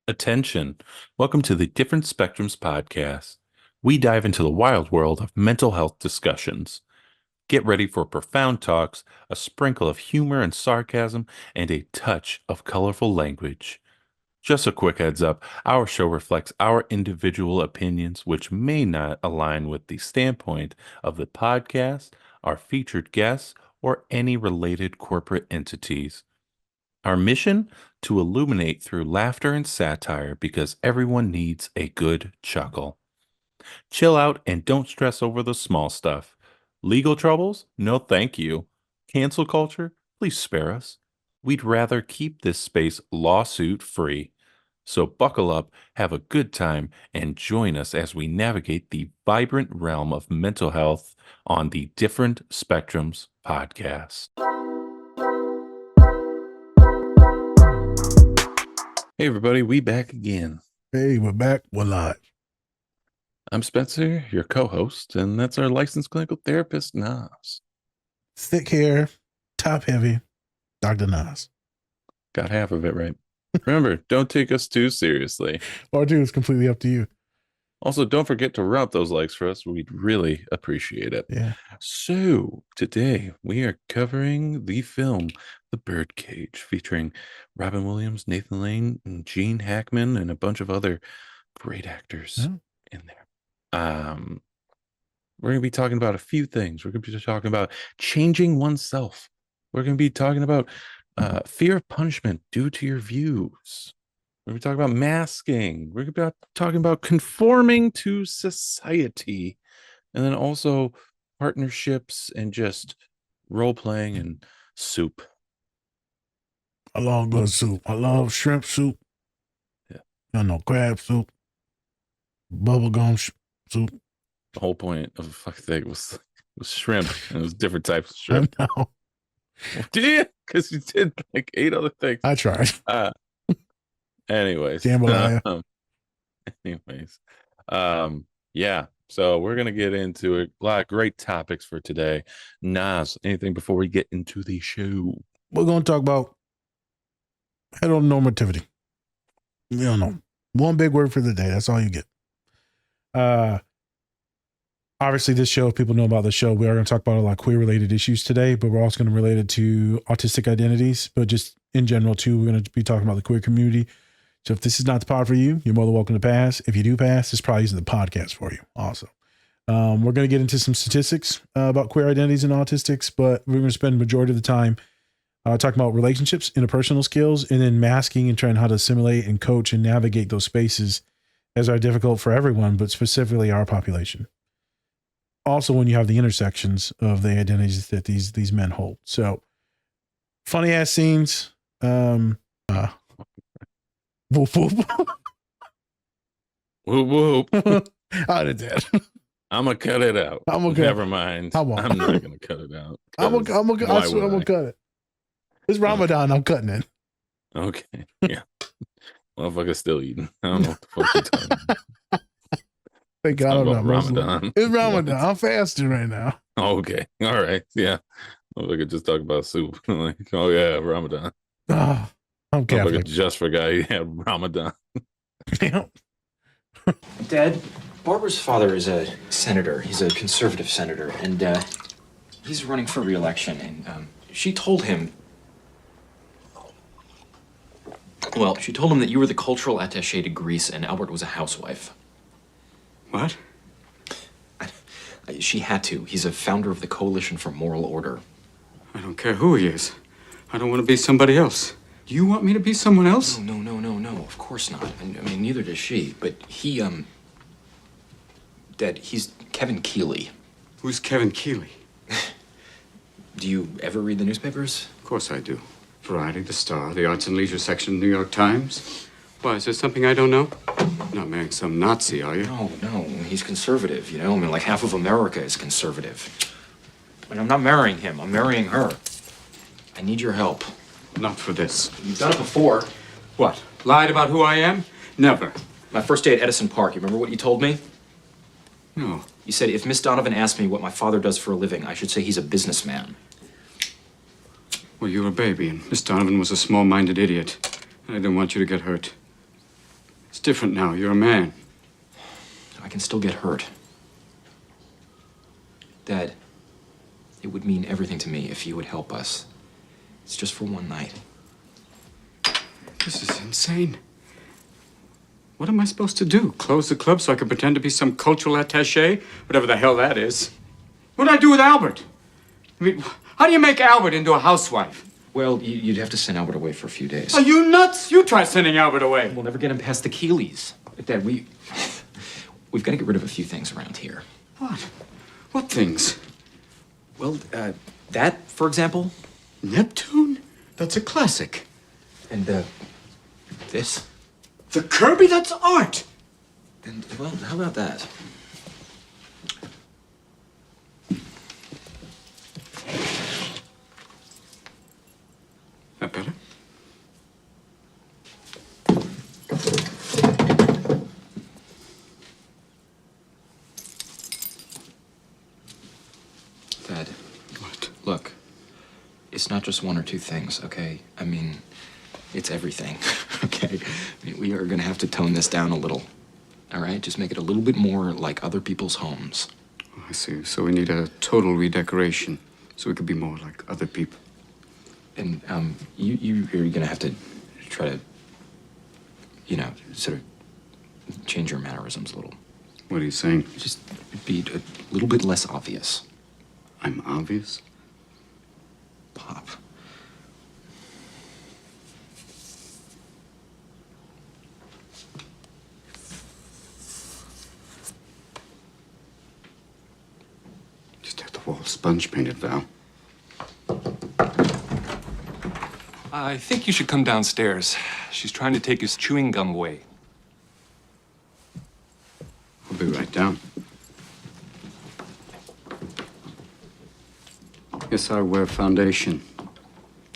Attention. Welcome to the Different Spectrums podcast. We dive into the wild world of mental health discussions. Get ready for profound talks, a sprinkle of humor and sarcasm, and a touch of colorful language. Just a quick heads up, our show reflects our individual opinions, which may not align with the standpoint of the podcast, our featured guests, or any related corporate entities. Our mission? To illuminate through laughter and satire because everyone needs a good chuckle. Chill out and don't stress over the small stuff. Legal troubles? No, thank you. Cancel culture? Please spare us. We'd rather keep this space lawsuit free. So buckle up, have a good time, and join us as we navigate the vibrant realm of mental health on the Different Spectrums podcast. Hey everybody, we back again. Hey, we're back. We're live. I'm Spencer, your co-host, and that's our licensed clinical therapist, Nas. Thick hair, top heavy, Dr. Nas. Got half of it right. Remember, don't take us too seriously. Part two is completely up to you. Also, don't forget to route those likes for us. We'd really appreciate it. Yeah. So, today we are covering the film The Birdcage, featuring Robin Williams, Nathan Lane, and Gene Hackman, and a bunch of other great actors in there. We're going to be talking about a few things. We're going to be talking about changing oneself. We're going to be talking about fear of punishment due to your views. We're going to be talking about masking. We're going to be talking about conforming to society. And then also partnerships and just role-playing and soup. I love good soup. I love shrimp soup. Yeah. Crab soup. Bubblegum soup. The whole point of the fucking thing was shrimp. And it was different types of shrimp. I know. Did you? Because you did like 8 other things. I tried. Anyways. Jambalaya. Yeah. So we're going to get into a lot of great topics for today. Nas, anything before we get into the show? We're going to talk about heteronormativity. You don't know. One big word for the day. That's all you get. Obviously, this show, if people know about the show, we are going to talk about a lot of queer-related issues today, but we're also going to relate it to autistic identities, but just in general, too, we're going to be talking about the queer community. So if this is not the pod for you, you're more than welcome to pass. If you do pass, this probably isn't the podcast for you also. We're going to get into some statistics about queer identities and autistics, but we're going to spend the majority of the time talking about relationships, interpersonal skills, and then masking and trying how to assimilate and coach and navigate those spaces as are difficult for everyone, but specifically our population. Also, when you have the intersections of the identities that these men hold. So funny ass scenes. Whoop whoop. Whoop whoop. I did that. I'm gonna cut it out. Never mind. I'm not gonna cut it out. I'm gonna cut it. It's Ramadan. I'm cutting it. Okay. Yeah. Motherfucker's still eating. I don't know what the fuck you're talking about. Thank God I'm not Ramadan. It's Ramadan. I'm fasting right now. Okay. All right. Yeah. Motherfucker just talk about soup. Like, oh yeah, Ramadan. Oh, I'm Catholic. Just forgot he had Ramadan. Dad, Barbara's father is a senator. He's a conservative senator, and he's running for re-election. And she told him that you were the cultural attaché to Greece and Albert was a housewife. What? She had to. He's a founder of the Coalition for Moral Order. I don't care who he is. I don't want to be somebody else. Do you want me to be someone else? No. Of course not. I mean, neither does she. But he, Dad, he's Kevin Keeley. Who's Kevin Keeley? Do you ever read the newspapers? Of course I do. Variety, The Star, the Arts and Leisure section of the New York Times. Why, is there something I don't know? You're not marrying some Nazi, are you? No. He's conservative, you know? I mean, like half of America is conservative. And I'm not marrying him. I'm marrying her. I need your help. Not for this. You've done it before. What? Lied about who I am? Never. My first day at Edison Park, you remember what you told me? No. You said if Miss Donovan asked me what my father does for a living, I should say he's a businessman. Well, you were a baby, and Miss Donovan was a small-minded idiot. I didn't want you to get hurt. It's different now. You're a man. I can still get hurt. Dad, it would mean everything to me if you would help us. It's just for one night. This is insane. What am I supposed to do? Close the club so I can pretend to be some cultural attaché? Whatever the hell that is. What do I do with Albert? I mean, how do you make Albert into a housewife? Well, you'd have to send Albert away for a few days. Are you nuts? You try sending Albert away. We'll never get him past the Keeleys. Dad, we've got to get rid of a few things around here. What? What things? Well, that, for example. Neptune? That's a classic. And, this. The Kirby? That's art. And, well, how about that? That better? Dad. What? Look, it's not just one or two things, okay? I mean, it's everything, okay? I mean, we are gonna have to tone this down a little, all right? Just make it a little bit more like other people's homes. Oh, I see. So we need a total redecoration so we could be more like other people. And, you're gonna have to try to, sort of change your mannerisms a little. What are you saying? Just be a little bit less obvious. I'm obvious? Pop. Just have the wall sponge painted, Val. I think you should come downstairs. She's trying to take his chewing gum away. I'll be right down. Yes, I wear foundation.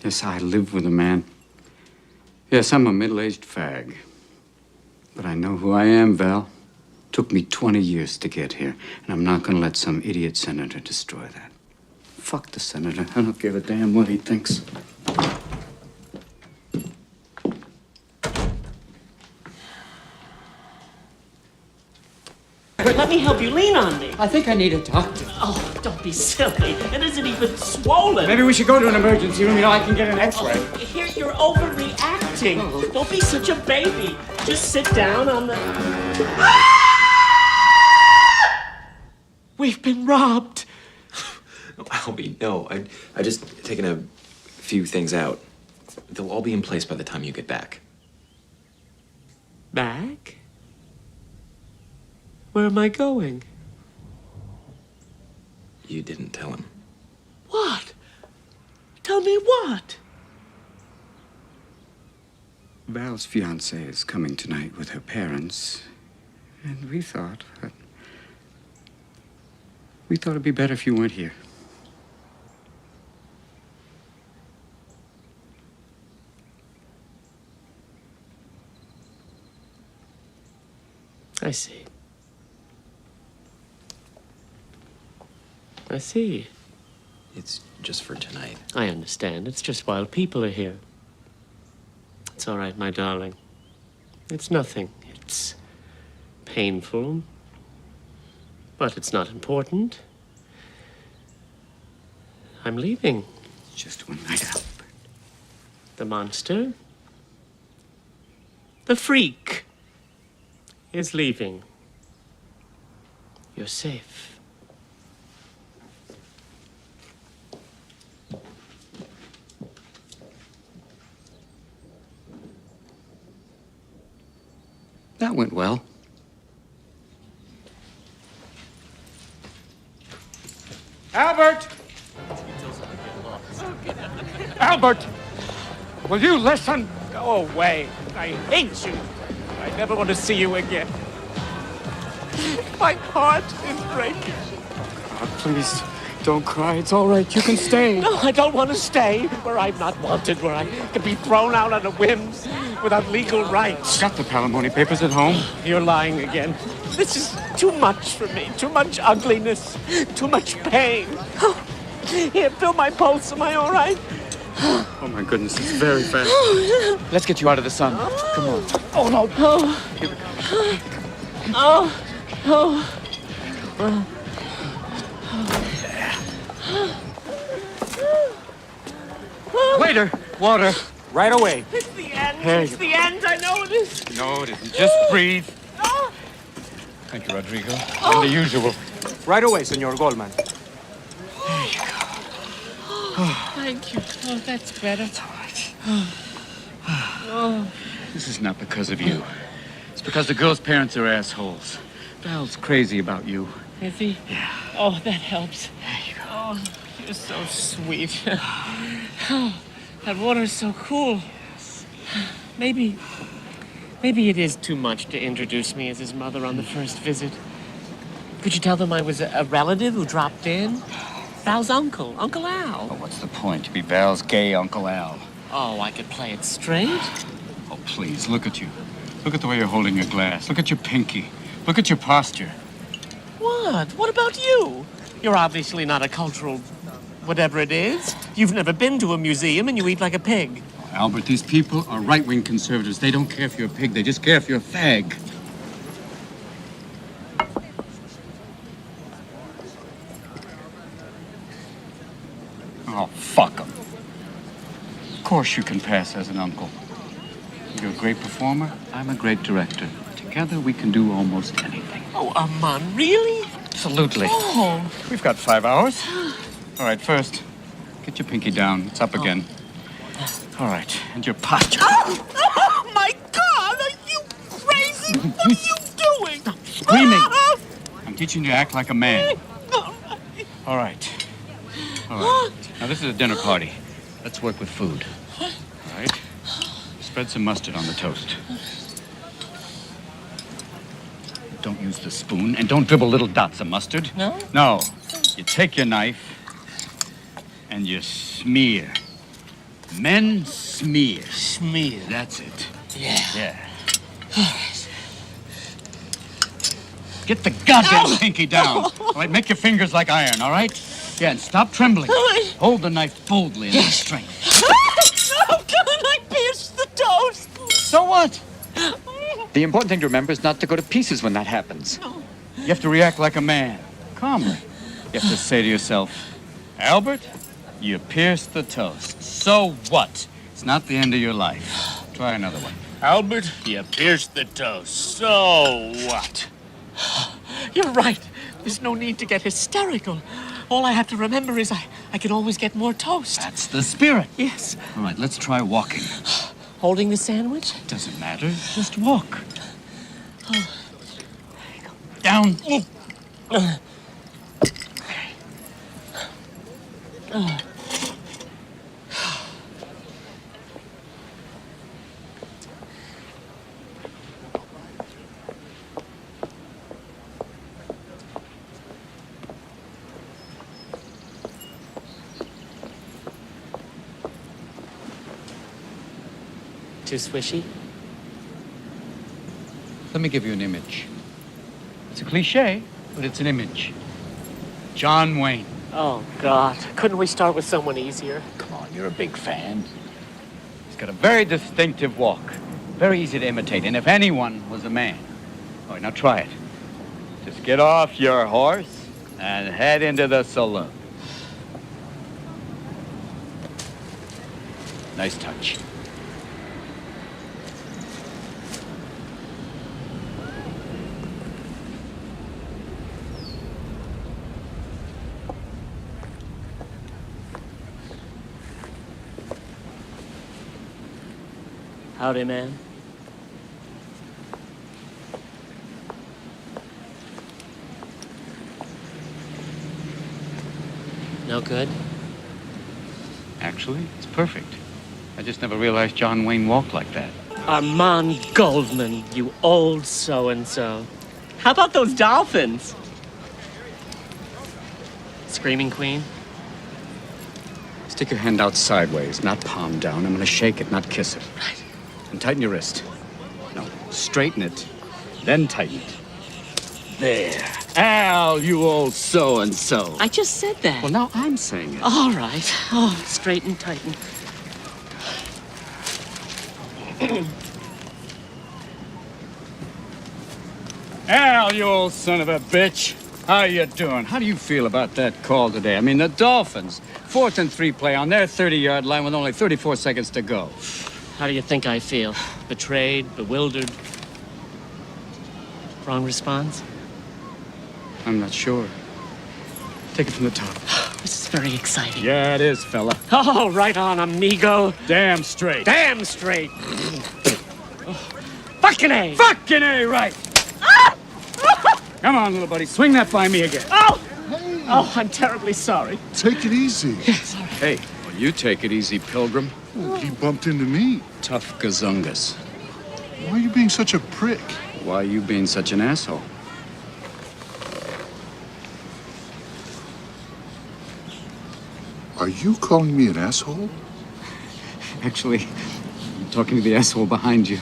Yes, I live with a man. Yes, I'm a middle-aged fag. But I know who I am, Val. Took me 20 years to get here, and I'm not gonna let some idiot senator destroy that. Fuck the senator. I don't give a damn what he thinks. Let me help you. Lean on me. I think I need a doctor. Oh, don't be silly. It isn't even swollen. Maybe we should go to an emergency room. You know, I can get an X-ray. Oh, here, you're overreacting. Don't be such a baby. Just sit down on the... We've been robbed. Albie, no. I just taken a few things out. They'll all be in place by the time you get back. Back? Where am I going? You didn't tell him. What? Tell me what? Val's fiance is coming tonight with her parents, and we thought it'd be better if you weren't here. I see. I see. It's just for tonight. I understand. It's just while people are here. It's all right, my darling. It's nothing. It's painful, but it's not important. I'm leaving. Just one night out. The monster, the freak, is leaving. You're safe. That went well. Albert! Albert! Will you listen? Go away. I hate you. I never want to see you again. My heart is breaking. God, please, don't cry. It's all right. You can stay. No, I don't want to stay where I'm not wanted, where I can be thrown out on a whim without legal rights. Got the palimony papers at home? You're lying again. This is too much for me. Too much ugliness. Too much pain. Oh, here, feel my pulse. Am I all right? Oh my goodness, it's very fast. Let's get you out of the sun. Come on. Oh, no. Here we go. Waiter, water. Right away. It's the end. It's the end. I know it is. No, it isn't. Just breathe. Thank you, Rodrigo. And the usual. Right away, Senor Goldman. Thank you. Oh, that's better. It's all right. This is not because of you. It's because the girl's parents are assholes. Val's crazy about you. Is he? Yeah. Oh, that helps. There you go. Oh, you're so sweet. Oh, that water's so cool. Maybe it is too much to introduce me as his mother on the first visit. Could you tell them I was a relative who dropped in? Val's uncle, Uncle Al. Oh, what's the point? To be Val's gay Uncle Al. Oh, I could play it straight. Oh, please, look at you. Look at the way you're holding your glass. Look at your pinky. Look at your posture. What? What about you? You're obviously not a cultural whatever it is. You've never been to a museum and you eat like a pig. Albert, these people are right-wing conservatives. They don't care if you're a pig. They just care if you're a fag. Oh, fuck them. Of course you can pass as an uncle. You're a great performer. I'm a great director. Together we can do almost anything. Oh, Armand, really? Absolutely. Oh. We've got 5 hours. All right, first, get your pinky down. It's up again. All right, and your posture. Oh, my God! Are you crazy? What are you doing? Stop screaming. I'm teaching you to act like a man. All right. All right. Now, this is a dinner party. Let's work with food. All right? Spread some mustard on the toast. Don't use the spoon, and don't dribble little dots of mustard. No? No. You take your knife, and you smear. Men smear. Smear. That's it. Yeah. Yeah. Get the goddamn pinky down. All right, make your fingers like iron, all right? Yeah, and stop trembling. Hold the knife boldly and with strength. Oh, God, I pierced the toast. So what? The important thing to remember is not to go to pieces when that happens. You have to react like a man, calmly. You have to say to yourself, Albert, you pierced the toast. So what? It's not the end of your life. Try another one. Albert, you pierced the toast. So what? You're right. There's no need to get hysterical. All I have to remember is I can always get more toast. That's the spirit. Yes. All right, let's try walking. Holding the sandwich? Doesn't matter. Just walk. Down. Too swishy? Let me give you an image. It's a cliche, but it's an image. John Wayne. Oh, God. Couldn't we start with someone easier? Come on, you're a big fan. He's got a very distinctive walk. Very easy to imitate, and if anyone was a man. All right, now try it. Just get off your horse and head into the saloon. Nice touch. Howdy, man. No good? Actually, it's perfect. I just never realized John Wayne walked like that. Armand Goldman, you old so-and-so. How about those dolphins? Screaming Queen? Stick your hand out sideways, not palm down. I'm gonna shake it, not kiss it. Right. And tighten your wrist. No, straighten it, then tighten it. There. Al, you old so-and-so. I just said that. Well, now I'm saying it. All right. Oh, straighten, tighten. Al, you old son of a bitch. How you doing? How do you feel about that call today? I mean, the Dolphins, 4th and 3 play on their 30-yard line with only 34 seconds to go. How do you think I feel? Betrayed, bewildered? Wrong response? I'm not sure. Take it from the top. This is very exciting. Yeah, it is, fella. Oh, right on, amigo. Damn straight. Damn straight. Fucking A. Fucking A, right. Come on, little buddy. Swing that by me again. Oh! Oh, I'm terribly sorry. Take it easy. Hey, well, you take it easy, Pilgrim. He bumped into me. Tough gazungus. Why are you being such a prick? Why are you being such an asshole? Are you calling me an asshole? Actually, I'm talking to the asshole behind you.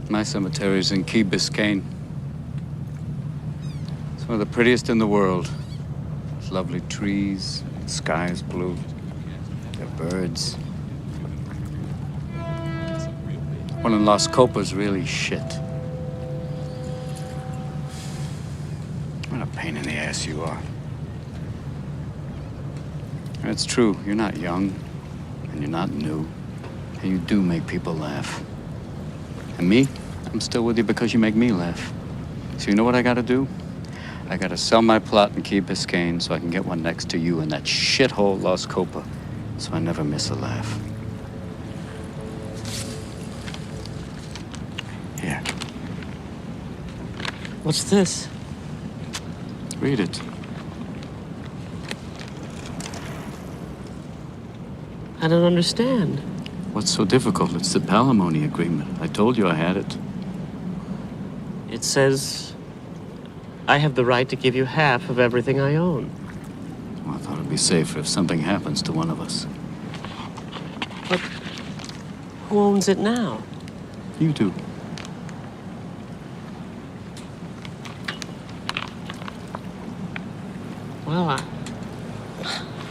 My cemetery's in Key Biscayne. It's one of the prettiest in the world. It's lovely trees, the sky is blue, there are birds. One in Las Copas really shit. What a pain in the ass you are. And it's true, you're not young, and you're not new, and you do make people laugh. And me, I'm still with you because you make me laugh. So you know what I gotta do? I gotta sell my plot in Key Biscayne so I can get one next to you in that shithole Las Copa, so I never miss a laugh. Here, What's this? read it. I don't understand. What's so difficult? It's the palimony agreement. I told you I had it. It says I have the right to give you half of everything I own. Well, I thought it'd be safer if something happens to one of us. But who owns it now? You do. Well,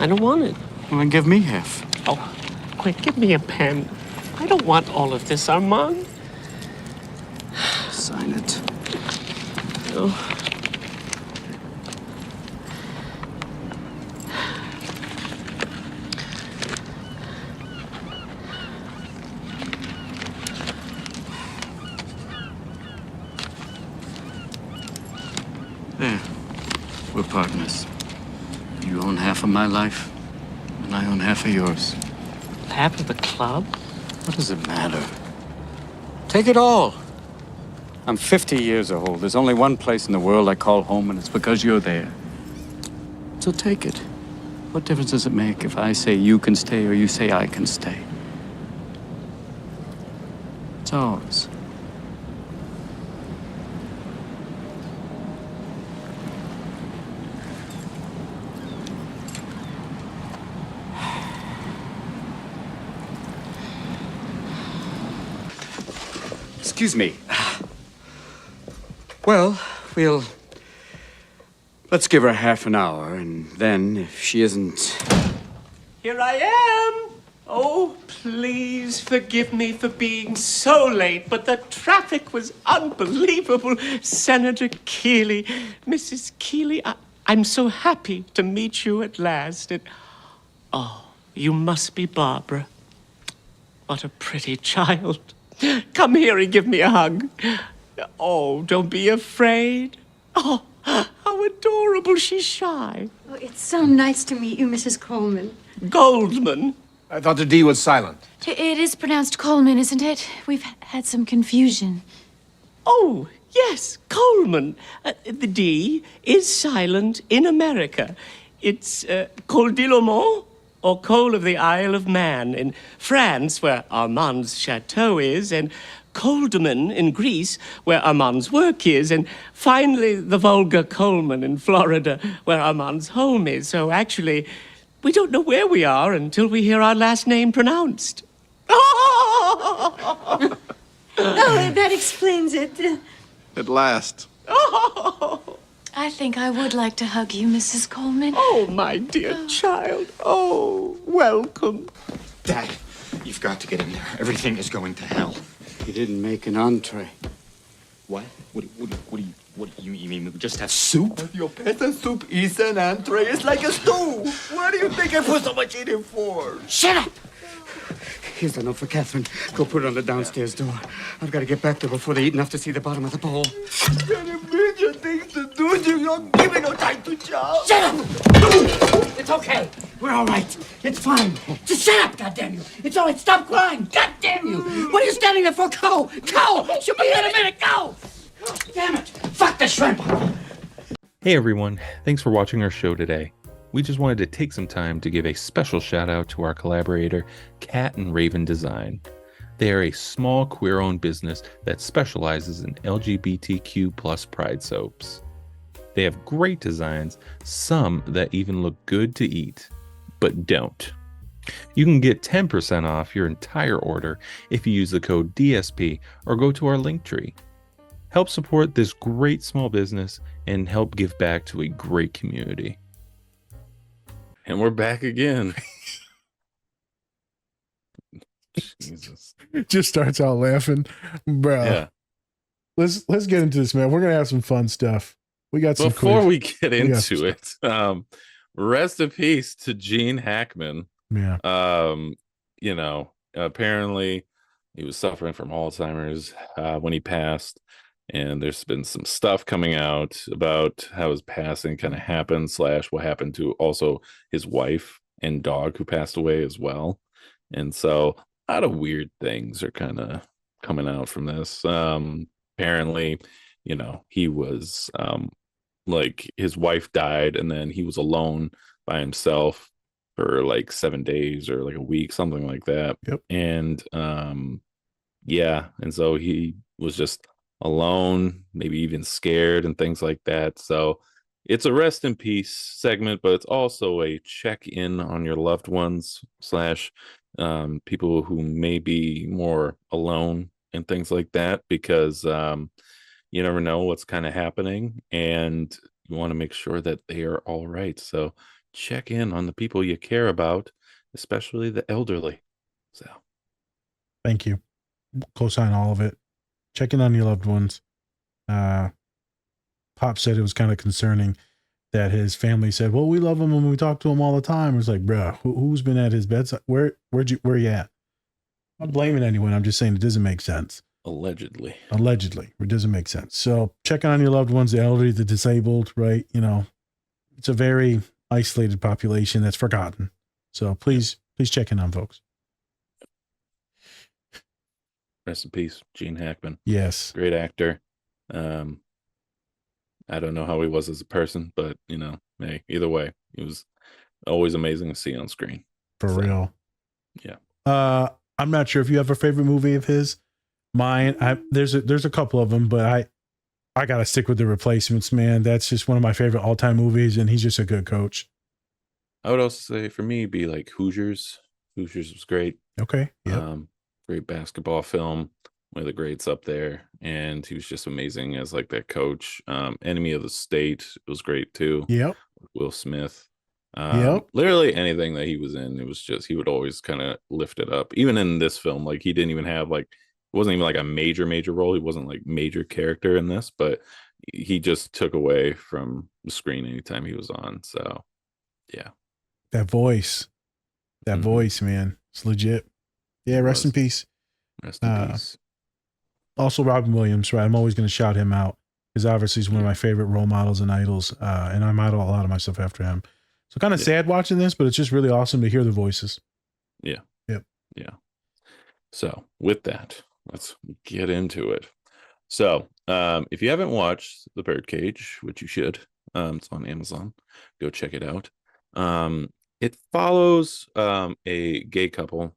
I don't want it. Well, then give me half. Oh, quick, give me a pen. I don't want all of this, Armand. Sign it. Oh. There. We're partners. You own half of my life, and I own half of yours. Half of the club? What does it matter? Take it all. I'm 50 years old. There's only one place in the world I call home, and it's because you're there. So take it. What difference does it make if I say you can stay or you say I can stay? It's ours. Excuse me. Well, let's give her half an hour, and then if she isn't... Here I am. Oh, please forgive me for being so late, but the traffic was unbelievable. Senator Keeley, Mrs. Keeley, I'm so happy to meet you at last. Oh, you must be Barbara. What a pretty child. Come here and give me a hug. Oh, don't be afraid. Oh, how adorable. She's shy. Oh, it's so nice to meet you, Mrs. Coleman. Goldman. I thought the D was silent. It is pronounced Coleman, isn't it? We've had some confusion. Oh, yes, Coleman. The D is silent in America. It's Col d'Ilomont or Cole of the Isle of Man in France, where Armand's chateau is, and Coldeman in Greece, where Armand's work is, and finally the vulgar Coleman in Florida, where Armand's home is. So actually, we don't know where we are until we hear our last name pronounced. Oh, that explains it. At last. I think I would like to hug you, Mrs. Coleman. Oh, my dear child. Oh, welcome. Dad, you've got to get in there. Everything is going to hell. You didn't make an entree. What? What do you mean? We just have soup? Your peasant soup is an entree. It's like a stew. What do you think I put so much in it for? Shut up! Here's a note for Catherine. Go put it on the downstairs door. I've got to get back there before they eat enough to see the bottom of the bowl. There are a million things to do. You don't give me no time to chow. Shut up! It's okay. We're all right. It's fine. Just shut up, goddamn you. It's all right. Stop crying. Goddamn you. What are you standing there for? Go. Go. She'll be here in a minute. Go. Damn it. Fuck the shrimp. Hey everyone, thanks for watching our show today. We just wanted to take some time to give a special shout out to our collaborator, Cat and Raven Design. They are a small queer-owned business that specializes in LGBTQ plus pride soaps. They have great designs, some that even look good to eat, but don't. You can get 10% off your entire order if you use the code DSP or go to our link tree. Help support this great small business and help give back to a great community. And we're back again. Jesus. Just starts out laughing, bro. Yeah. Let's get into this, man. We're gonna have some fun stuff. We got some. Before quiz. we get We got some into it, rest in peace to Gene Hackman. Yeah. Apparently he was suffering from Alzheimer's when he passed, and there's been some stuff coming out about how his passing kind of happened / what happened to also his wife and dog who passed away as well. And so a lot of weird things are kind of coming out from this. Apparently, he was like his wife died and then he was alone by himself for like 7 days or like a week, something like that. Yep. And and so he was just alone, maybe even scared and things like that. So it's a rest in peace segment, but it's also a check in on your loved ones / people who may be more alone and things like that, because you never know what's kind of happening and you want to make sure that they are all right. So check in on the people you care about, especially the elderly. So Thank you. Co-sign all of it. Checking on your loved ones. Pop said it was kind of concerning that his family said, "Well, we love him and we talk to him all the time." It's like, bro, who's been at his bedside? Where you at? I'm not blaming anyone. I'm just saying it doesn't make sense. allegedly. It doesn't make sense. So checking on your loved ones, the elderly, the disabled, right? It's a very isolated population that's forgotten. So please check in on folks. Rest in peace, Gene Hackman. Yes. Great actor. I don't know how he was as a person, but hey, either way, he was always amazing to see on screen. For real. Yeah. I'm not sure if you have a favorite movie of his. Mine, there's a couple of them, but I gotta stick with The Replacements, man. That's just one of my favorite all-time movies, and he's just a good coach. I would also say for me be like Hoosiers. Hoosiers was great. Okay. Yeah. Great basketball film, one of the greats up there, and he was just amazing as like that coach. Enemy of the State was great too. Yep. Will Smith. Yep. Literally anything that he was in, it was just he would always kind of lift it up. Even in this film, like he didn't even have like it wasn't even like a major role. He wasn't like major character in this, but he just took away from the screen anytime he was on. So yeah. That voice, man, it's legit. Yeah. Rest in peace. Rest in peace. Also, Robin Williams, right? I'm always going to shout him out because obviously he's one of my favorite role models and idols, and I model a lot of myself after him. So kind of sad watching this, but it's just really awesome to hear the voices. Yeah. Yep. Yeah. So with that, let's get into it. So if you haven't watched The Birdcage, which you should, it's on Amazon, go check it out. It follows a gay couple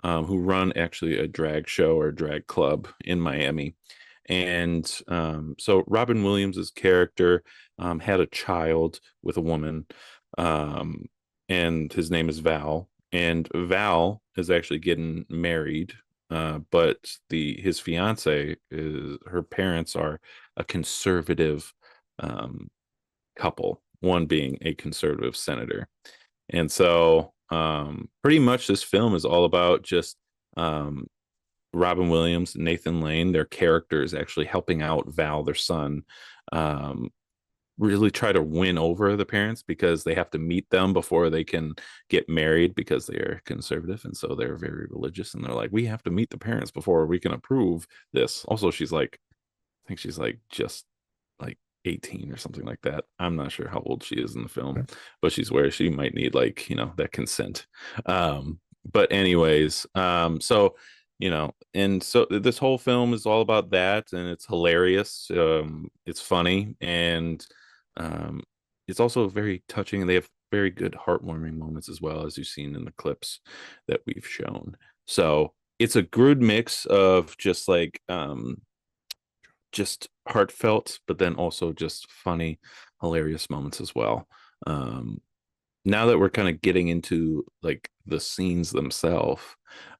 who run actually a drag show or drag club in Miami. And so Robin Williams's character had a child with a woman, and his name is Val. And Val is actually getting married, but his fiance her parents are a conservative couple, one being a conservative senator. And so pretty much this film is all about just Robin Williams, Nathan Lane, their characters actually helping out Val, their son, um, really try to win over the parents because they have to meet them before they can get married because they're conservative. And so they're very religious. And they're like, we have to meet the parents before we can approve this. Also, she's like, I think she's like just like 18 or something like that. I'm not sure how old she is in the film, but she's where she might need like, that consent. But anyways, so and so this whole film is all about that, and it's hilarious. It's funny, and it's also very touching, and they have very good heartwarming moments as well, as you've seen in the clips that we've shown. So it's a good mix of just like just heartfelt, but then also just funny, hilarious moments as well. Now that we're kind of getting into like the scenes themselves,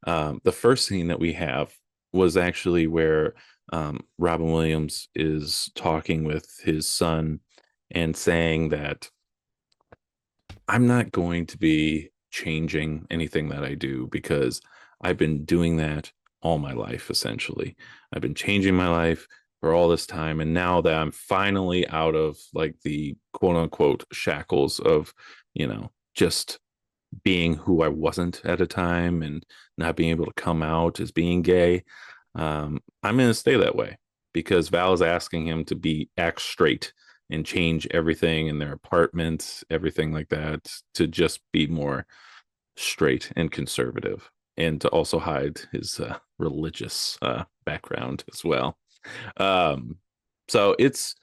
the first scene that we have was actually where Robin Williams is talking with his son and saying that I'm not going to be changing anything that I do because I've been doing that all my life, essentially. I've been changing my life for all this time. And now that I'm finally out of like the quote unquote shackles of, just being who I wasn't at a time and not being able to come out as being gay, I'm going to stay that way because Val is asking him to act straight and change everything in their apartment, everything like that, to just be more straight and conservative, and to also hide his religious background as well. So it's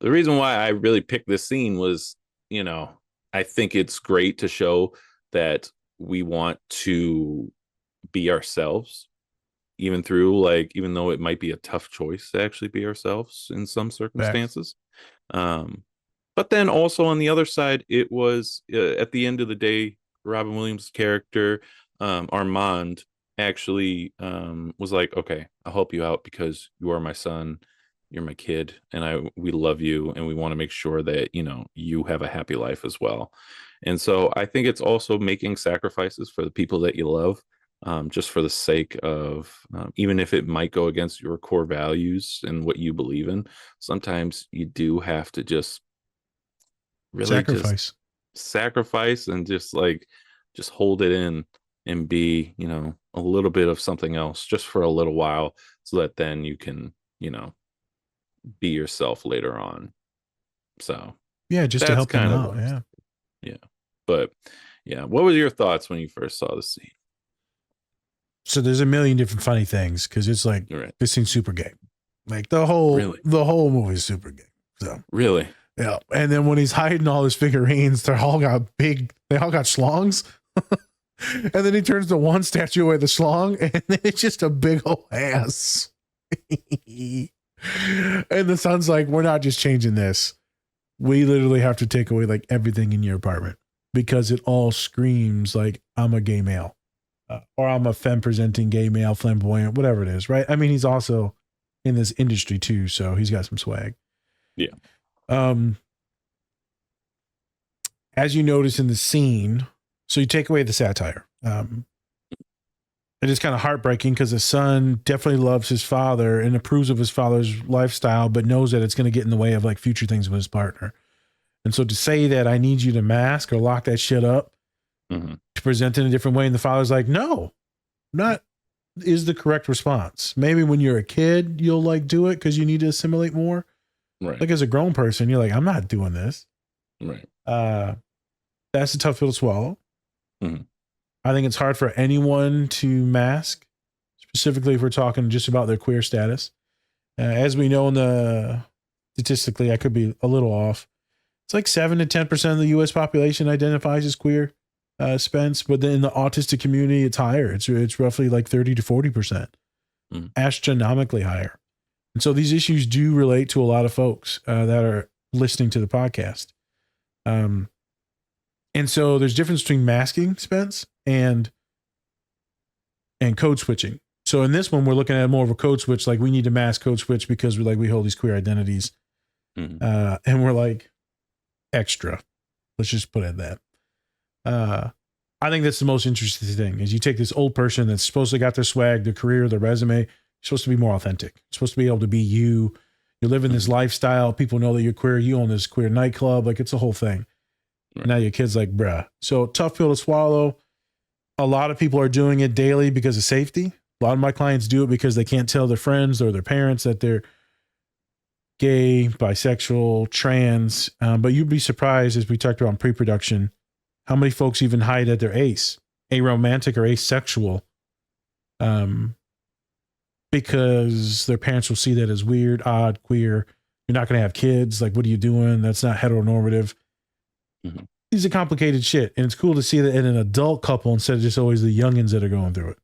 the reason why I really picked this scene was, I think it's great to show that we want to be ourselves, even though it might be a tough choice to actually be ourselves in some circumstances. But then also on the other side, it was at the end of the day, Robin Williams' character, Armand, actually was like, okay, I'll help you out because you are my son, you're my kid, and we love you, and we want to make sure that you have a happy life as well. And so I think it's also making sacrifices for the people that you love, just for the sake of even if it might go against your core values and what you believe in. Sometimes you do have to just really just sacrifice and just hold it in and be a little bit of something else just for a little while, so that then you can be yourself later on. So yeah, just to that's help them kind of out. Yeah. yeah. But yeah, what was your thoughts when you first saw the scene? So there's a million different funny things because it's like Right. this thing's super gay. Like the whole movie is super gay. So Really? yeah. And then when he's hiding all his figurines, they all got schlongs. And then he turns to one statue away the schlong, and then it's just a big old ass. And the son's like, we're not just changing this. We literally have to take away like everything in your apartment because it all screams like I'm a gay male. Or I'm a femme presenting gay male, flamboyant, whatever it is, right? I mean, he's also in this industry too, so he's got some swag. Yeah. As you notice in the scene, so you take away the satire. It is kind of heartbreaking because the son definitely loves his father and approves of his father's lifestyle, but knows that it's going to get in the way of like future things with his partner. And so to say that I need you to mask or lock that shit up, to present in a different way, and the father's like, no, not is the correct response. Maybe when you're a kid, you'll like do it because you need to assimilate more. Right. Like as a grown person, you're like, I'm not doing this. Right. That's a tough pill to swallow. Mm-hmm. I think it's hard for anyone to mask, specifically if we're talking just about their queer status. As we know statistically, I could be a little off. It's like 7 to 10% of the U.S. population identifies as queer. Spence, but then in the autistic community, it's higher. It's roughly like 30 to 40%, astronomically higher. And so these issues do relate to a lot of folks that are listening to the podcast. And so there's difference between masking, Spence, and code switching. So in this one, we're looking at more of a code switch. Like we need to mask code switch because we hold these queer identities. And we're like, extra. Let's just put it at that. I think that's the most interesting thing is you take this old person that's supposed to got their swag, their career, their resume. You're supposed to be more authentic. You're supposed to be able to be you. You're living this lifestyle. People know that you're queer. You own this queer nightclub. Like it's a whole thing. Right. Now your kid's like, bruh. So tough pill to swallow. A lot of people are doing it daily because of safety. A lot of my clients do it because they can't tell their friends or their parents that they're gay, bisexual, trans. But you'd be surprised, as we talked about in pre-production, how many folks even hide that they're aromantic or asexual, because their parents will see that as weird, odd, queer. You're not going to have kids. Like, what are you doing? That's not heteronormative. Mm-hmm. These are complicated shit. And it's cool to see that in an adult couple instead of just always the youngins that are going through it.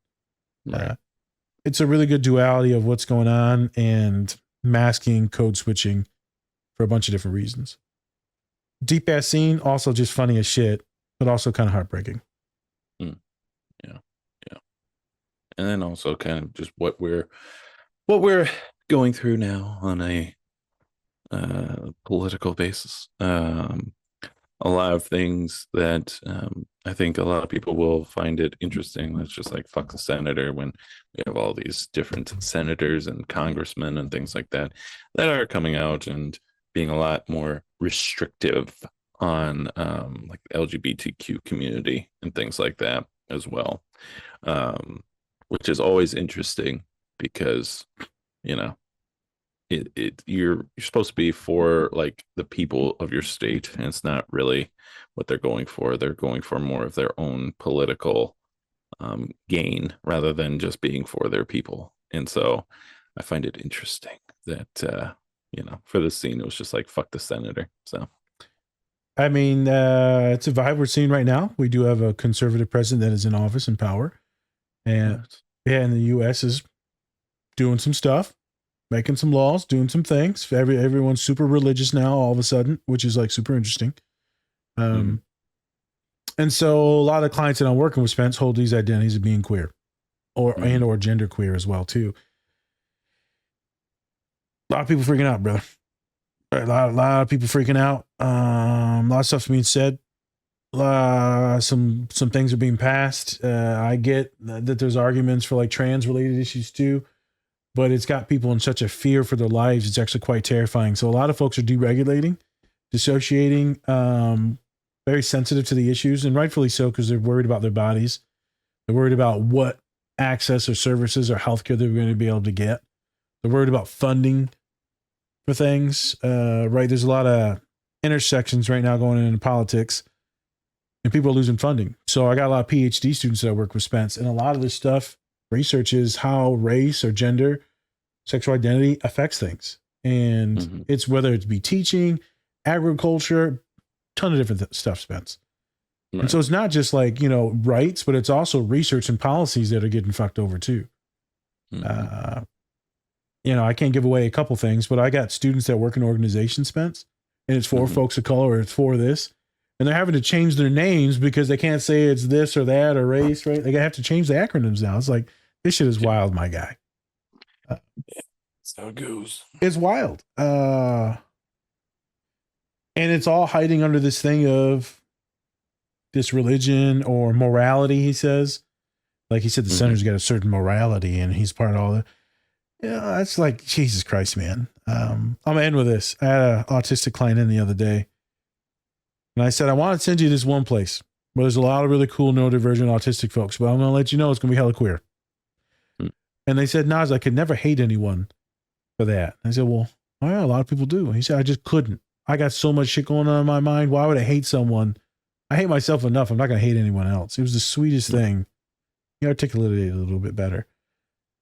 Right. It's a really good duality of what's going on and masking, code switching for a bunch of different reasons. Deep ass scene, also just funny as shit, but also kind of heartbreaking. Yeah. And then also kind of just what we're going through now on a political basis. A lot of things that I think a lot of people will find it interesting. That's just like fuck the senator when we have all these different senators and congressmen and things like that are coming out and being a lot more restrictive on like the LGBTQ community and things like that as well, which is always interesting because, you know, you're supposed to be for like the people of your state, and it's not really what they're going for. They're going for more of their own political gain rather than just being for their people. And so I find it interesting that you know, for this scene it was just like fuck the senator. So I mean, it's a vibe we're seeing right now. We do have a conservative president that is in office and power, and and the U.S. is doing some stuff, making some laws, doing some things. Everyone's super religious now all of a sudden, which is like super interesting. And so a lot of clients that I'm working with, Spence, hold these identities of being queer and or gender queer as well too. A lot of people freaking out, brother. A lot of people freaking out. A lot of stuff's being said. Some things are being passed. I get that there's arguments for like trans related issues too, but it's got people in such a fear for their lives. It's actually quite terrifying. So a lot of folks are deregulating, dissociating, very sensitive to the issues, and rightfully so, because they're worried about their bodies. They're worried about what access or services or healthcare they're going to be able to get. They're worried about funding for things. Right. There's a lot of intersections right now going into politics, and people are losing funding. So I got a lot of PhD students that I work with, Spence, and a lot of this stuff, research is how race or gender, sexual identity affects things. And it's whether it's be teaching, agriculture, ton of different stuff, Spence. Right. And so it's not just like, you know, rights, but it's also research and policies that are getting fucked over too. You know, I can't give away a couple things, but I got students that work in organizations, Spence, and it's for folks of color, or it's for this. And they're having to change their names because they can't say it's this or that or race, right? They have to change the acronyms now. It's like, this shit is wild, my guy. That's how it goes. It's wild. And it's all hiding under this thing of this religion or morality, he says. Like he said, the senator's got a certain morality and he's part of all that. Yeah, that's like, Jesus Christ, man. I'm going to end with this. I had an autistic client in the other day. And I said, I want to send you this one place where there's a lot of really cool neurodivergent autistic folks, but I'm going to let you know it's going to be hella queer. And they said, Nas, I could never hate anyone for that. And I said, well, oh yeah, a lot of people do. And he said, I just couldn't. I got so much shit going on in my mind. Why would I hate someone? I hate myself enough. I'm not going to hate anyone else. It was the sweetest thing. He articulated it a little bit better.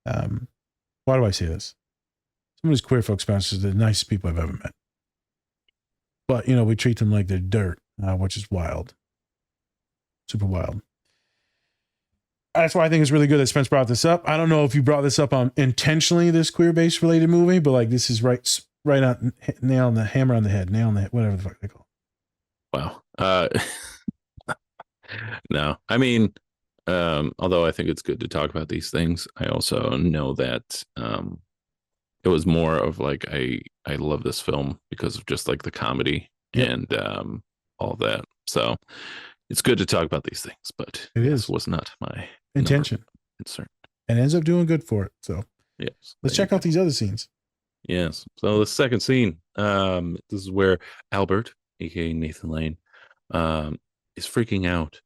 Why do I say this? Some of these queer folks are the nicest people I've ever met. But, you know, we treat them like they're dirt, which is wild. Super wild. That's why I think it's really good that Spence brought this up. I don't know if you brought this up on intentionally, this queer-based related movie, but like this is right on, nail on the hammer on the head, nail on the head, whatever the fuck they call it. Wow. No, I mean, although I think it's good to talk about these things, I also know that it was more of like I love this film because of just like the comedy Yep. and all that. So it's good to talk about these things, but It this is. was not my Intention. number one concern. And ends up doing good for it. So Yes. let's there check you out these other scenes. Yes. So the second scene, this is where Albert, aka Nathan Lane, is freaking out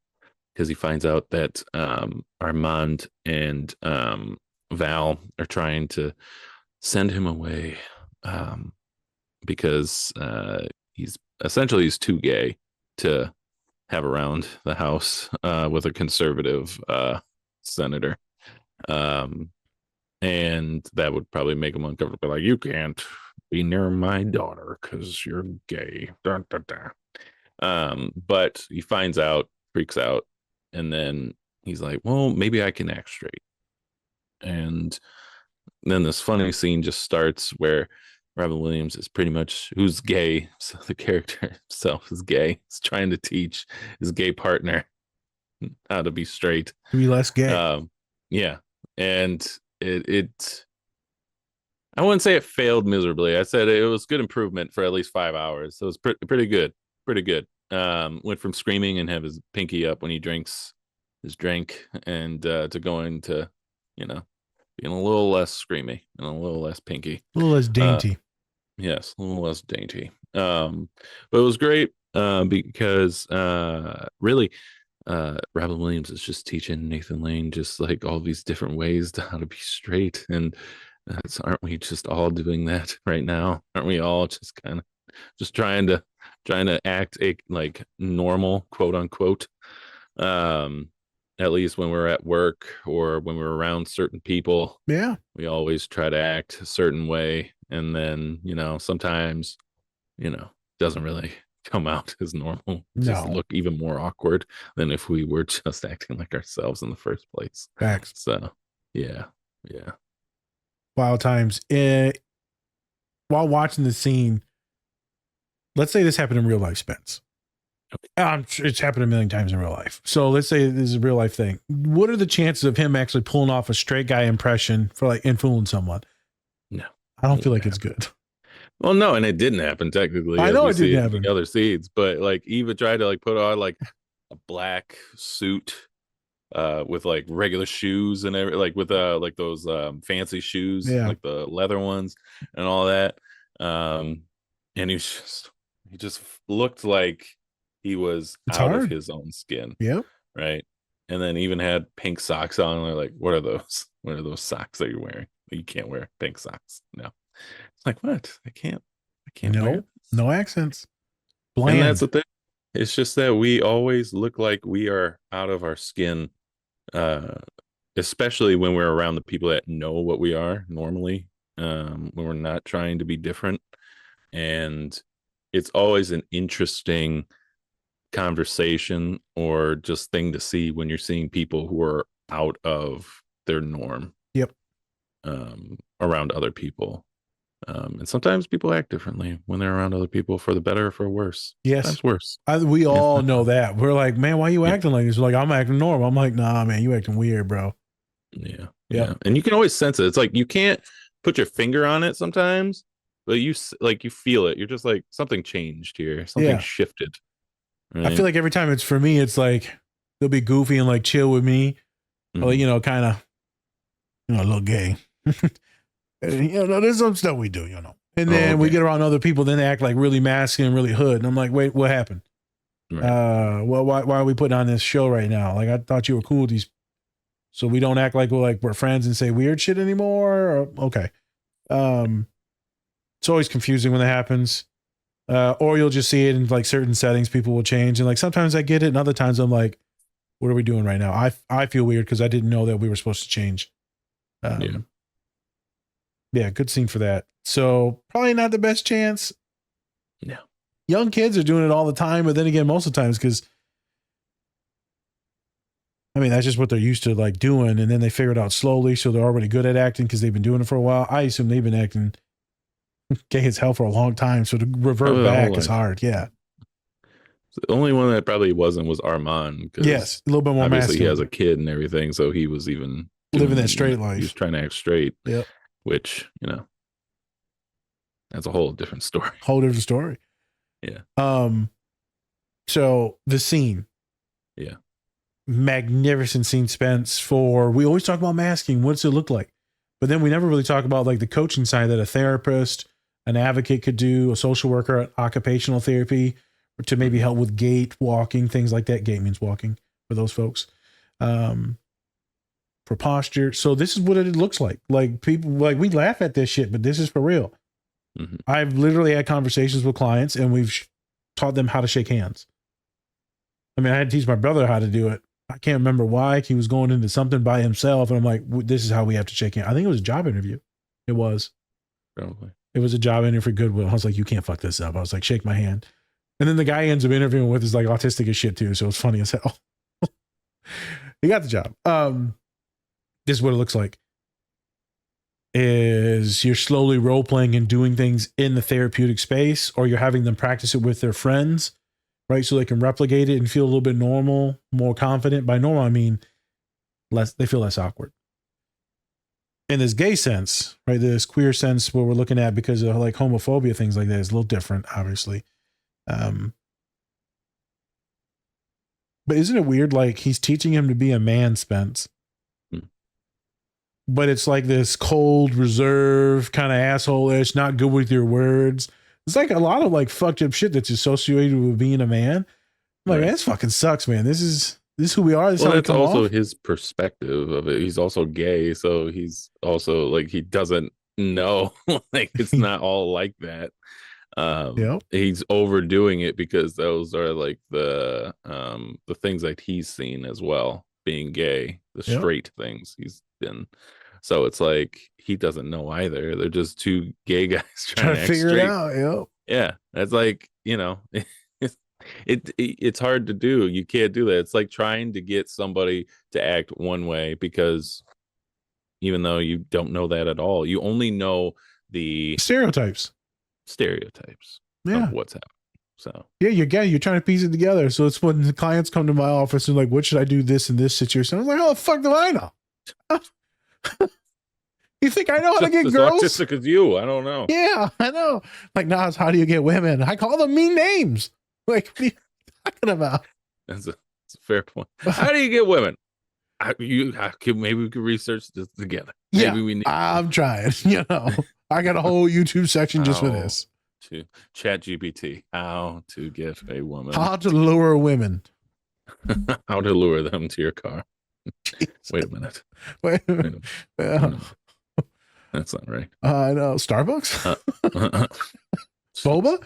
because he finds out that Armand and Val are trying to send him away because he's too gay to have around the house with a conservative senator. And that would probably make him uncomfortable. Like, you can't be near my daughter because you're gay. Da, da, da. But he finds out, freaks out, and then he's like, well, maybe I can act straight. And then this funny scene just starts where Robin Williams is pretty much who's gay. So the character himself is gay. He's trying to teach his gay partner how to be straight. To be less gay. Yeah. And it I wouldn't say it failed miserably. I said it was good improvement for at least 5 hours. So it was pretty good. Pretty good. Went from screaming and have his pinky up when he drinks his drink and to going to, being a little less screamy and a little less pinky. A little less dainty. Yes, a little less dainty. But it was great because really Robin Williams is just teaching Nathan Lane just like all these different ways to how to be straight. And aren't we just all doing that right now? Aren't we all just kind of just trying to act like normal, quote unquote? At least when we're at work or when we're around certain people. Yeah. We always try to act a certain way. And then, sometimes, doesn't really come out as normal. Just No. look even more awkward than if we were just acting like ourselves in the first place. Facts. So, yeah. Wild times. While watching the scene, let's say this happened in real life, Spence. It's happened a million times in real life. So let's say this is a real life thing. What are the chances of him actually pulling off a straight guy impression for like and fooling someone? No. I don't feel like it's good. Well, no, and it didn't happen technically. I know it didn't happen. Other seeds, but like Eva tried to like put on like a black suit with like regular shoes and like with like those fancy shoes, like the leather ones and all that. And he just looked like he was out of his own skin. Yep. Right. And then even had pink socks on. They're like, what are those? What are those socks that you're wearing? You can't wear pink socks. No. It's like, what? I can't wear this. No accents. Bland. And that's the thing. It's just that we always look like we are out of our skin, especially when we're around the people that know what we are normally, when we're not trying to be different. And it's always an interesting conversation or just thing to see when you're seeing people who are out of their norm. Yep. Around other people. And sometimes people act differently when they're around other people, for the better or for worse. Yes. Sometimes worse. We all know that. We're like, man, why are you acting like this? We're like, I'm acting normal. I'm like, nah, man, you acting weird, bro. Yeah. And you can always sense it. It's like you can't put your finger on it sometimes, but you feel it. You're just like, something changed here. Something shifted. Right? I feel like every time it's for me, it's like they'll be goofy and like chill with me. Mm-hmm. Or, kind of, a little gay. There's some stuff we do, And then we get around other people, then they act like really masculine and really hood. And I'm like, wait, what happened? Right. Well, why are we putting on this show right now? Like, I thought you were cool with these. So we don't act like we're friends and say weird shit anymore. Okay. It's always confusing when that happens. Or you'll just see it in like certain settings, people will change. And like, sometimes I get it. And other times I'm like, what are we doing right now? I feel weird because I didn't know that we were supposed to change. Yeah, good scene for that. So probably not the best chance. No. Young kids are doing it all the time, but then again, most of the times, because that's just what they're used to like doing, and then they figure it out slowly, so they're already good at acting because they've been doing it for a while. I assume they've been acting gay as hell for a long time, so to revert back is hard. Yeah. The only one that probably wasn't was Armand. Yes, a little bit more obviously masculine. He has a kid and everything, so he was even living that straight life. He was trying to act straight. Yep. Which, that's a whole different story. Whole different story. Yeah. So the scene. Yeah. Magnificent scene, Spence, we always talk about masking. What's it look like? But then we never really talk about like the coaching side that a therapist, an advocate could do, a social worker, occupational therapy, or to maybe help with gait, walking, things like that. Gait means walking for those folks. For posture. So this is what it looks like. Like people, like we laugh at this shit, but this is for real. Mm-hmm. I've literally had conversations with clients and we've taught them how to shake hands. I mean, I had to teach my brother how to do it. I can't remember why. He was going into something by himself. And I'm like, this is how we have to shake hands. I think it was a job interview. It was. Probably. It was a job interview for Goodwill. I was like, you can't fuck this up. I was like, shake my hand. And then the guy he ends up interviewing with is like autistic as shit too. So it's funny as hell. He got the job. This is what it looks like. Is you're slowly role playing and doing things in the therapeutic space, or you're having them practice it with their friends, right? So they can replicate it and feel a little bit normal, more confident. By normal, I mean they feel less awkward. In this gay sense, right? This queer sense, what we're looking at because of like homophobia, things like that is a little different, obviously. But isn't it weird? Like he's teaching him to be a man, Spence. But it's like this cold, reserved, kind of asshole-ish, not good with your words. It's like a lot of like fucked up shit that's associated with being a man. I'm like, man, this fucking sucks, man. This is who we are. This is how we that's come also off. his perspective of it. He's also gay, so he's also like he doesn't know. Like it's not all like that. He's overdoing it because those are like the things that he's seen as well, being gay, the straight things he's been. So it's like he doesn't know either. They're just two gay guys trying to figure straight. it out. Yeah, that's like, you know, it's hard to do. You can't do that. It's like trying to get somebody to act one way because even though you don't know that at all, you only know the stereotypes of what's happening. So you're trying to piece it together. So it's when the clients come to my office and like, what should I do this in this situation? I was like, oh, the fuck do I know? You think I know how to get girls? Autistic as you? I don't know. Yeah, I know. Like, Nas, how do you get women? I call them mean names. Like, what are you talking about? That's a fair point. How do you get women? Maybe we could research this together. Maybe we need. I'm trying. You know, I got a whole YouTube section just for this. To Chat GPT, how to get a woman? How to lure women? How to lure them to your car? Wait a minute. Wait a minute. That's not right. I know. Starbucks? Boba?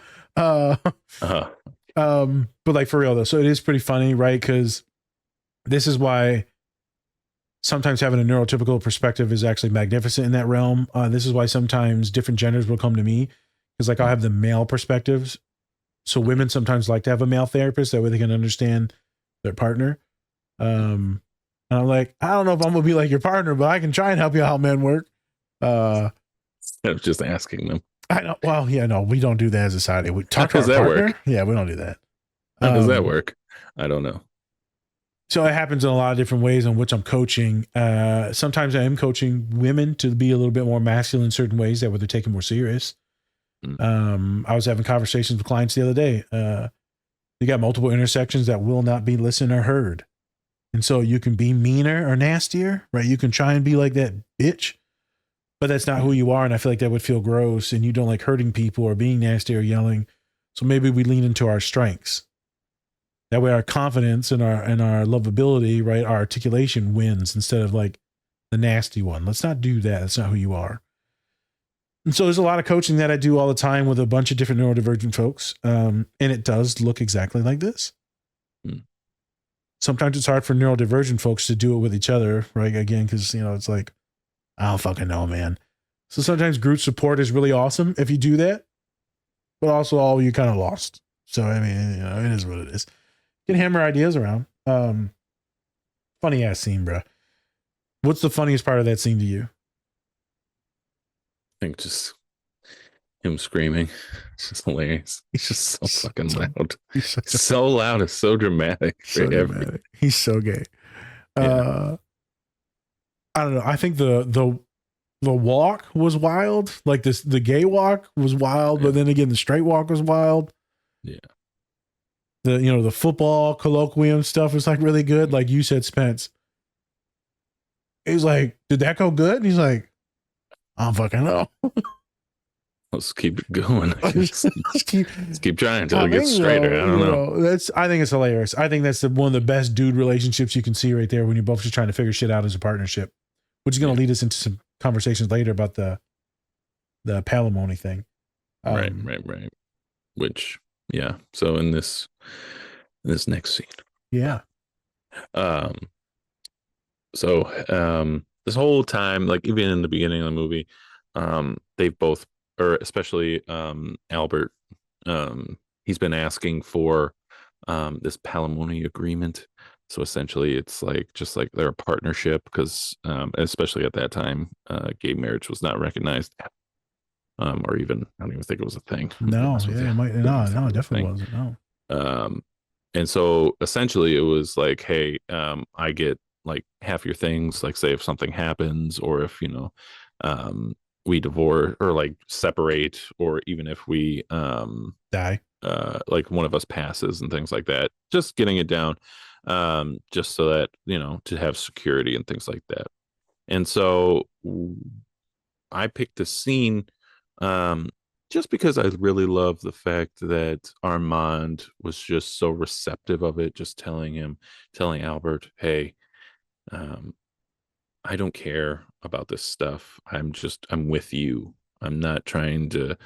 But like for real though, so it is pretty funny, right? Because this is why sometimes having a neurotypical perspective is actually magnificent in that realm. This is why sometimes different genders will come to me because like I'll have the male perspectives. So women sometimes like to have a male therapist that way they can understand their partner. And I'm like, I don't know if I'm gonna be like your partner, but I can try and help you out how men work. I was just asking them. I know. Well, yeah, no, we don't do that as a society. We talk to our that partner. Work? Yeah, we don't do that. How does that work? I don't know. So it happens in a lot of different ways in which I'm coaching. Sometimes I am coaching women to be a little bit more masculine in certain ways that where they're taken more serious. I was having conversations with clients the other day. You got multiple intersections that will not be listened or heard. And so you can be meaner or nastier, right? You can try and be like that bitch, but that's not who you are. And I feel like that would feel gross and you don't like hurting people or being nasty or yelling. So maybe we lean into our strengths. That way our confidence and our lovability, right? Our articulation wins instead of like the nasty one. Let's not do that. That's not who you are. And so there's a lot of coaching that I do all the time with a bunch of different neurodivergent folks. And it does look exactly like this. Sometimes it's hard for neurodivergent folks to do it with each other, right? Again, because, you know, it's like, I don't fucking know, man. So sometimes group support is really awesome if you do that, but also you kind of lost. So, I mean, you know, it is what it is. You can hammer ideas around. Funny ass scene, bro. What's the funniest part of that scene to you? I think just him screaming. It's just hilarious. He's just so fucking loud. He's so loud. It's so dramatic. So dramatic. He's so gay. Yeah. I don't know. I think the walk was wild. Like the gay walk was wild, but then again, the straight walk was wild. Yeah. The football colloquium stuff was like really good. Like you said, Spence. He's like, did that go good? And he's like, I don't fucking know. Let's keep it going. Let's keep Let's keep trying until it gets straighter. I don't know. I think it's hilarious. I think that's one of the best dude relationships you can see right there when you're both just trying to figure shit out as a partnership, which is going to lead us into some conversations later about the palimony thing. Right. Which, yeah. So in this next scene. Yeah. This whole time, like even in the beginning of the movie, they've both, or especially Albert, he's been asking for this palimony agreement. So essentially, it's like just like they're a partnership because, especially at that time, gay marriage was not recognized, or even I don't even think it was a thing. No, yeah, it definitely wasn't. No. And so essentially, it was like, hey, I get like half your things, like say if something happens, or if we divorce or like separate, or even if we Die. like one of us passes and things like that, just getting it down, just so that to have security and things like that. And so I picked a scene just because I really love the fact that Armand was just so receptive of it, just telling Albert, hey, I don't care about this stuff. I'm with you. I'm not trying to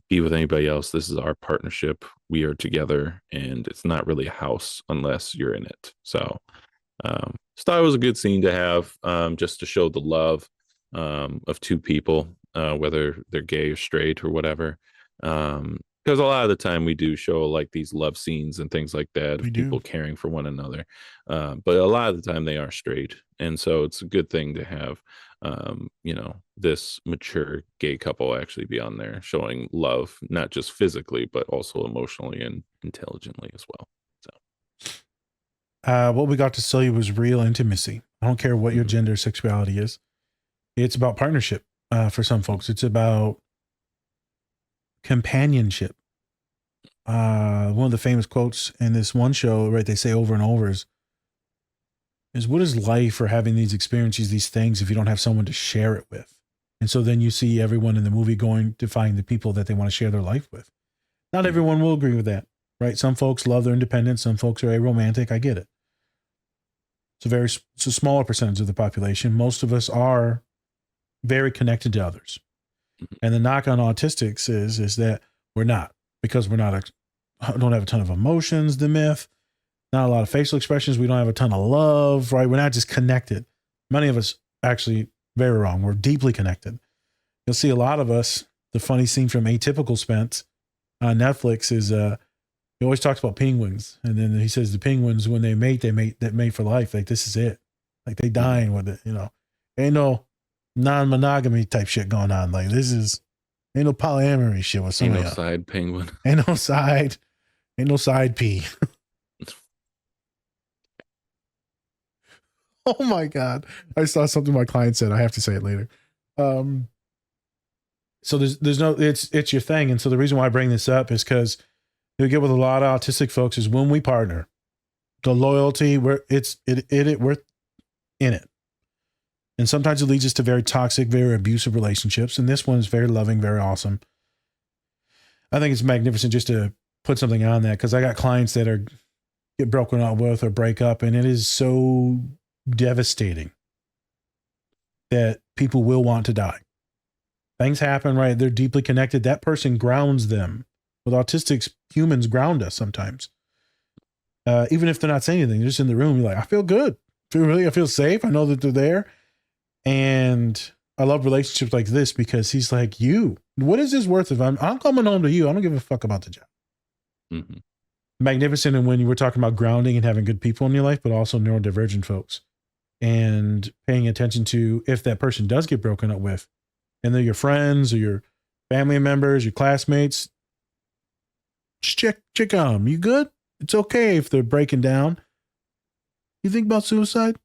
be with anybody else. This is our partnership. We are together, and it's not really a house unless you're in it. So just thought it was a good scene to have, just to show the love of two people, whether they're gay or straight or whatever. Because a lot of the time we do show like these love scenes and things like that of people caring for one another. But a lot of the time they are straight. And so it's a good thing to have, this mature gay couple actually be on there showing love, not just physically, but also emotionally and intelligently as well. So what we got to see was real intimacy. I don't care what your gender, sexuality is. It's about partnership. For some folks, it's about companionship. One of the famous quotes in this one show, right, they say over and over is what is life for having these experiences, these things, if you don't have someone to share it with? And so then you see everyone in the movie going to find the people that they want to share their life with. Not everyone will agree with that, right? Some folks love their independence. Some folks are aromantic. I get it. It's a smaller percentage of the population. Most of us are very connected to others. And the knock on autistics is that we're not, because we're not, don't have a ton of emotions, the myth, not a lot of facial expressions. We don't have a ton of love, right? We're not just connected. Many of us actually very wrong. We're deeply connected. You'll see a lot of us, the funny scene from Atypical Spence on Netflix is, he always talks about penguins. And then he says the penguins, when they mate for life. Like, this is it. Like, they dying with it, Ain't no non-monogamy type shit going on. Like, ain't no polyamory shit with somebody else. Side penguin. Ain't no side P. Oh my God. I saw something my client said. I have to say it later. So there's no, it's your thing. And so the reason why I bring this up is because you get with a lot of autistic folks is when we partner, the loyalty, we're in it. And sometimes it leads us to very toxic, very abusive relationships. And this one is very loving, very awesome. I think it's magnificent just to put something on that, because I got clients that get broken up with or break up, and it is so devastating that people will want to die. Things happen, right? They're deeply connected. That person grounds them. With autistics, humans ground us sometimes. Even if they're not saying anything, they're just in the room. You're like, I feel good. I feel safe. I know that they're there. And I love relationships like this because he's like, what is this worth if I'm coming home to you? I don't give a fuck about the job. Mm-hmm. Magnificent. And when you were talking about grounding and having good people in your life, but also neurodivergent folks, and paying attention to if that person does get broken up with, and they're your friends or your family members, your classmates, just check on them. You good? It's okay if they're breaking down. You think about suicide?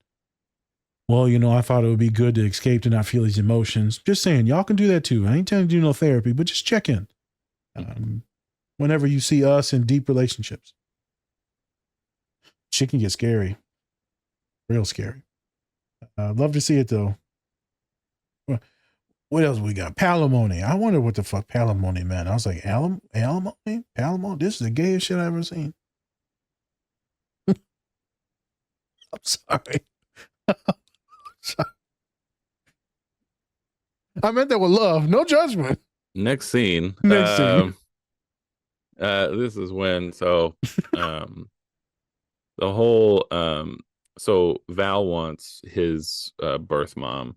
Well, I thought it would be good to escape, to not feel these emotions. Just saying, y'all can do that too. I ain't telling you to do no therapy, but just check in. whenever you see us in deep relationships. Shit can get scary. Real scary. Love to see it though. What else we got? Palimony. I wonder what the fuck palimony meant. I was like, alimony? Palimony? This is the gayest shit I've ever seen. I'm sorry. I meant that with love. No judgment. Next scene. Next scene. This is when the whole so Val wants his birth mom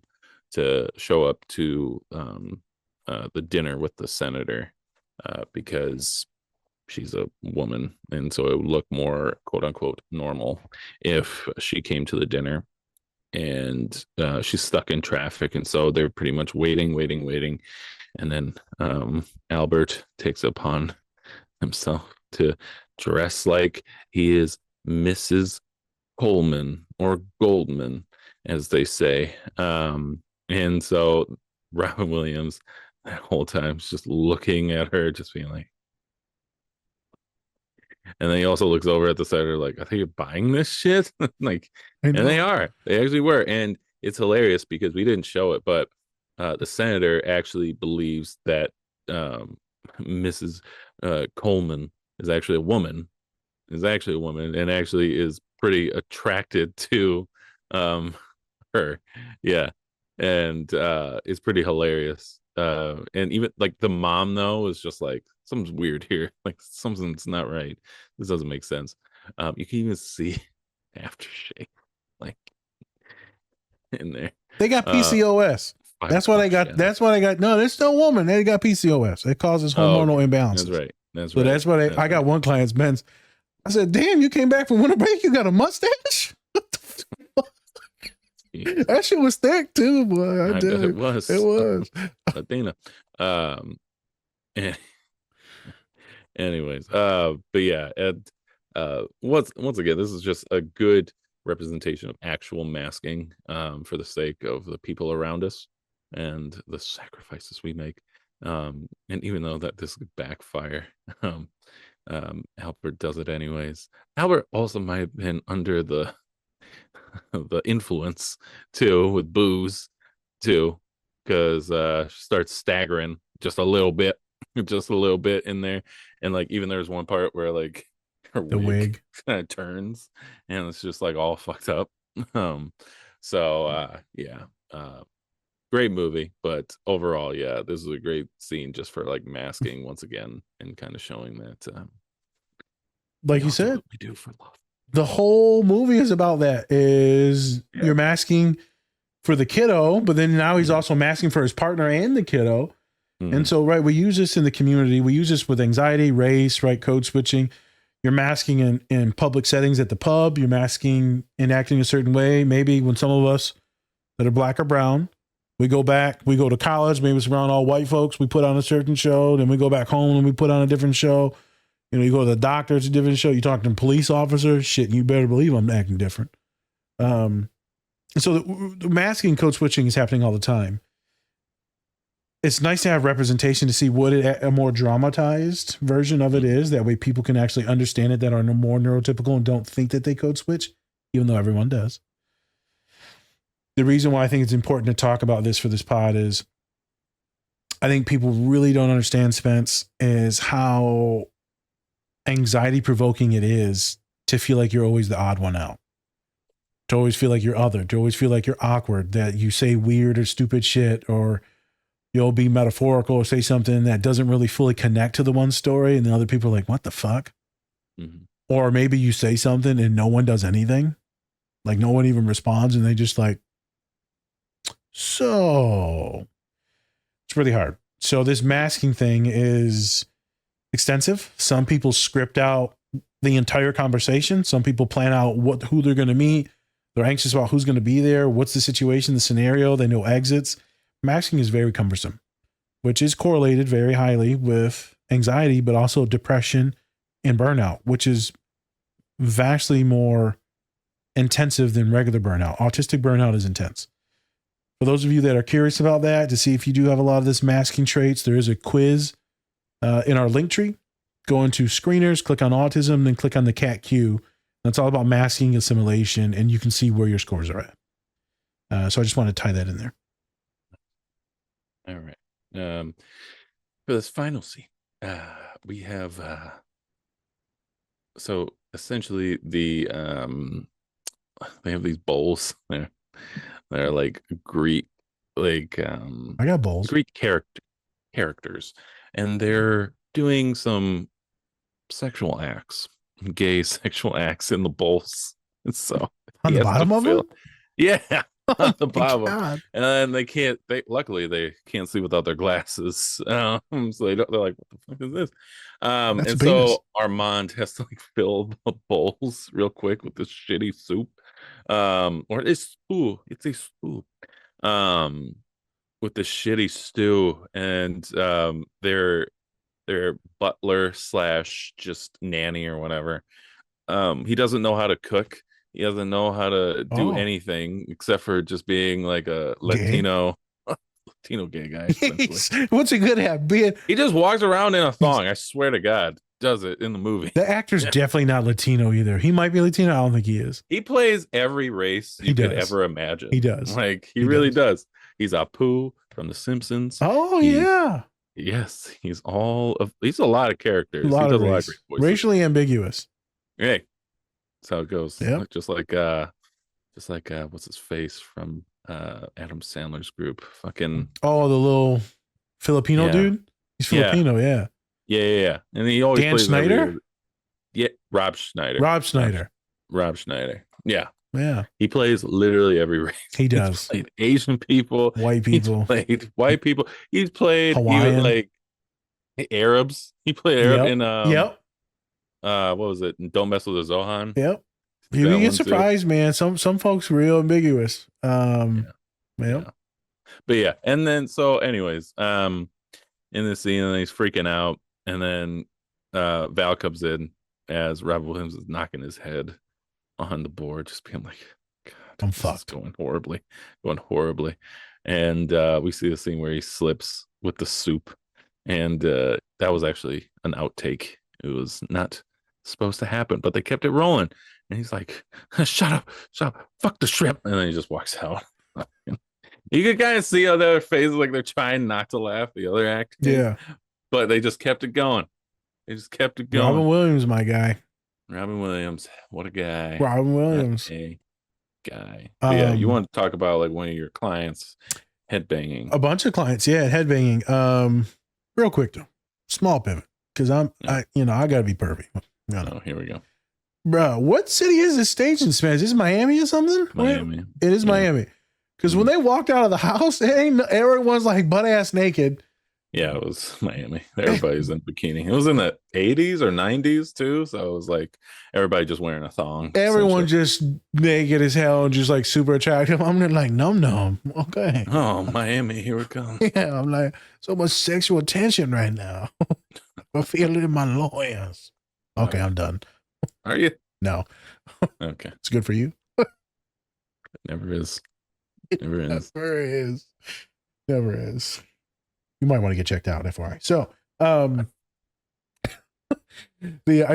to show up to the dinner with the senator because she's a woman, and so it would look more quote unquote normal if she came to the dinner. And she's stuck in traffic, and so they're pretty much waiting, and then Albert takes upon himself to dress like he is Mrs. Coleman or Goldman, as they say. And so Robin Williams that whole time is just looking at her, just being like, and then he also looks over at the senator like, I think you're buying this shit. Like, and they actually were. And it's hilarious because we didn't show it, but the senator actually believes that Mrs. Coleman is actually a woman, and actually is pretty attracted to her. Yeah. And it's pretty hilarious. And even like the mom though is just like, something's weird here. Like something's not right. This doesn't make sense. You can even see aftershave like in there. They got PCOS. That's why they got. Yeah. That's why they got. No, they're still woman. They got PCOS. It causes hormonal imbalances. That's right. That's so right. That's why I got one client's men's. I said, "Damn, you came back from winter break. You got a mustache." What the fuck? That shit was thick too, boy. I did. It was. It was. Athena. Anyways, but yeah, once again, this is just a good representation of actual masking for the sake of the people around us and the sacrifices we make. And even though that this could backfire, Albert does it anyways. Albert also might have been under the influence too with booze too, because she starts staggering just a little bit in there, and like even there's one part where like her wig kind of turns and it's just like all fucked up. Great movie, but overall, yeah, this is a great scene just for like masking once again and kind of showing that like you said, we do for love. The whole movie is about that. You're masking for the kiddo, but then now he's also masking for his partner and the kiddo. Mm-hmm. And so, right, we use this in the community. We use this with anxiety, race, right, code switching. You're masking in public settings at the pub. You're masking and acting a certain way. Maybe when some of us that are black or brown, we go to college, maybe it's around all white folks, we put on a certain show. Then we go back home and we put on a different show. You know, you go to the doctor, it's a different show. You talk to police officers, shit, you better believe I'm acting different. So the masking, code switching is happening all the time. It's nice to have representation to see what a more dramatized version of it is. That way people can actually understand it that are no more neurotypical and don't think that they code switch, even though everyone does. The reason why I think it's important to talk about this for this pod is I think people really don't understand, Spence, is how anxiety provoking it is to feel like you're always the odd one out, to always feel like you're other, to always feel like you're awkward, that you say weird or stupid shit, or you'll be metaphorical or say something that doesn't really fully connect to the one story. And the other people are like, what the fuck? Mm-hmm. Or maybe you say something and no one does anything. Like no one even responds. And they just like, so it's really hard. So this masking thing is extensive. Some people script out the entire conversation. Some people plan out who they're going to meet. They're anxious about who's going to be there. What's the situation, the scenario. They know exits. Masking is very cumbersome, which is correlated very highly with anxiety, but also depression and burnout, which is vastly more intensive than regular burnout. Autistic burnout is intense. For those of you that are curious about that, to see if you do have a lot of this masking traits, there is a quiz in our link tree go into screeners, click on autism, then click on the cat Q. That's all about masking assimilation, and you can see where your scores are at. So I just want to tie that in there. All right. For this final scene, we have so essentially they have these bowls. They're like Greek, like I got bowls. Greek characters, and they're doing some sexual acts, gay sexual acts in the bowls. And so On he the has to bottom of fill- them? Yeah, on the My bottom. God. And then they can't. Luckily they can't see without their glasses. So they're like, "What the fuck is this?" That's And a penis. so Armand has to like fill the bowls real quick with this shitty soup, or it's a stew, um, with the shitty stew, and their butler slash just nanny or whatever. He doesn't know how to cook. He doesn't know how to do Oh. anything except for just being like a Gay? Latino gay guy. Essentially. What's he good at? He just walks around in a thong. I swear to God, does it in the movie. The actor's definitely not Latino either. He might be Latino. I don't think he is. He plays every race you could ever imagine. He does. Like he really does. He's Apu from The Simpsons. Oh, yeah. Yes, he's a lot of characters. A lot he does of a lot of race. great voices. Racially ambiguous. Hey, that's how it goes. Yep. Just like what's his face from Adam Sandler's group? Fucking Oh, the little Filipino Yeah. dude? He's Filipino, yeah. yeah. And he always Dan plays Schneider? Rob Schneider. Rob Schneider. Rob Schneider. Yeah. Yeah. He plays literally every race. He does. He's played Asian people, White people. He's played white people. He's played Hawaiian. even like Arabs. He played Arab Yep. in Yep. what was it? Don't Mess with the Zohan. Yep. That You one get too. surprised, man. Some folks real ambiguous. Yep. But yeah, and then so anyways, in this scene, he's freaking out, and then Val comes in as Rob Williams is knocking his head on the board, just being like, God, I'm this is fucked. going horribly. And we see the scene where he slips with the soup, and that was actually an outtake. It was not supposed to happen, but they kept it rolling. And he's like, shut up, fuck the shrimp. And then he just walks out. You could kind of see how their faces, like they're trying not to laugh, the other act. Yeah. But they just kept it going. Robin Williams, my guy. Robin Williams, what a guy. Robin Williams. What a guy. But yeah, you want to talk about like one of your clients headbanging. A bunch of clients, yeah, headbanging. Real quick though. Small pivot. Because I gotta be perfect. Oh, here we go. Bro, what city is this staged in Spanish? Is this Miami or something? Miami. It is Miami. Because when they walked out of the house, everyone's like butt ass naked. Yeah, it was Miami. Everybody's in bikini. It was in the 80s or 90s too. So it was like everybody just wearing a thong. Everyone just naked as hell and just like super attractive. I'm like, num. Okay. Oh, Miami, here it comes. Yeah, I'm like, so much sexual tension right now. I feel it in my loins. Okay, I'm done. Are you? No. Okay. It's good for you. Never is. Never is. Never is. You might want to get checked out, FYI. So, I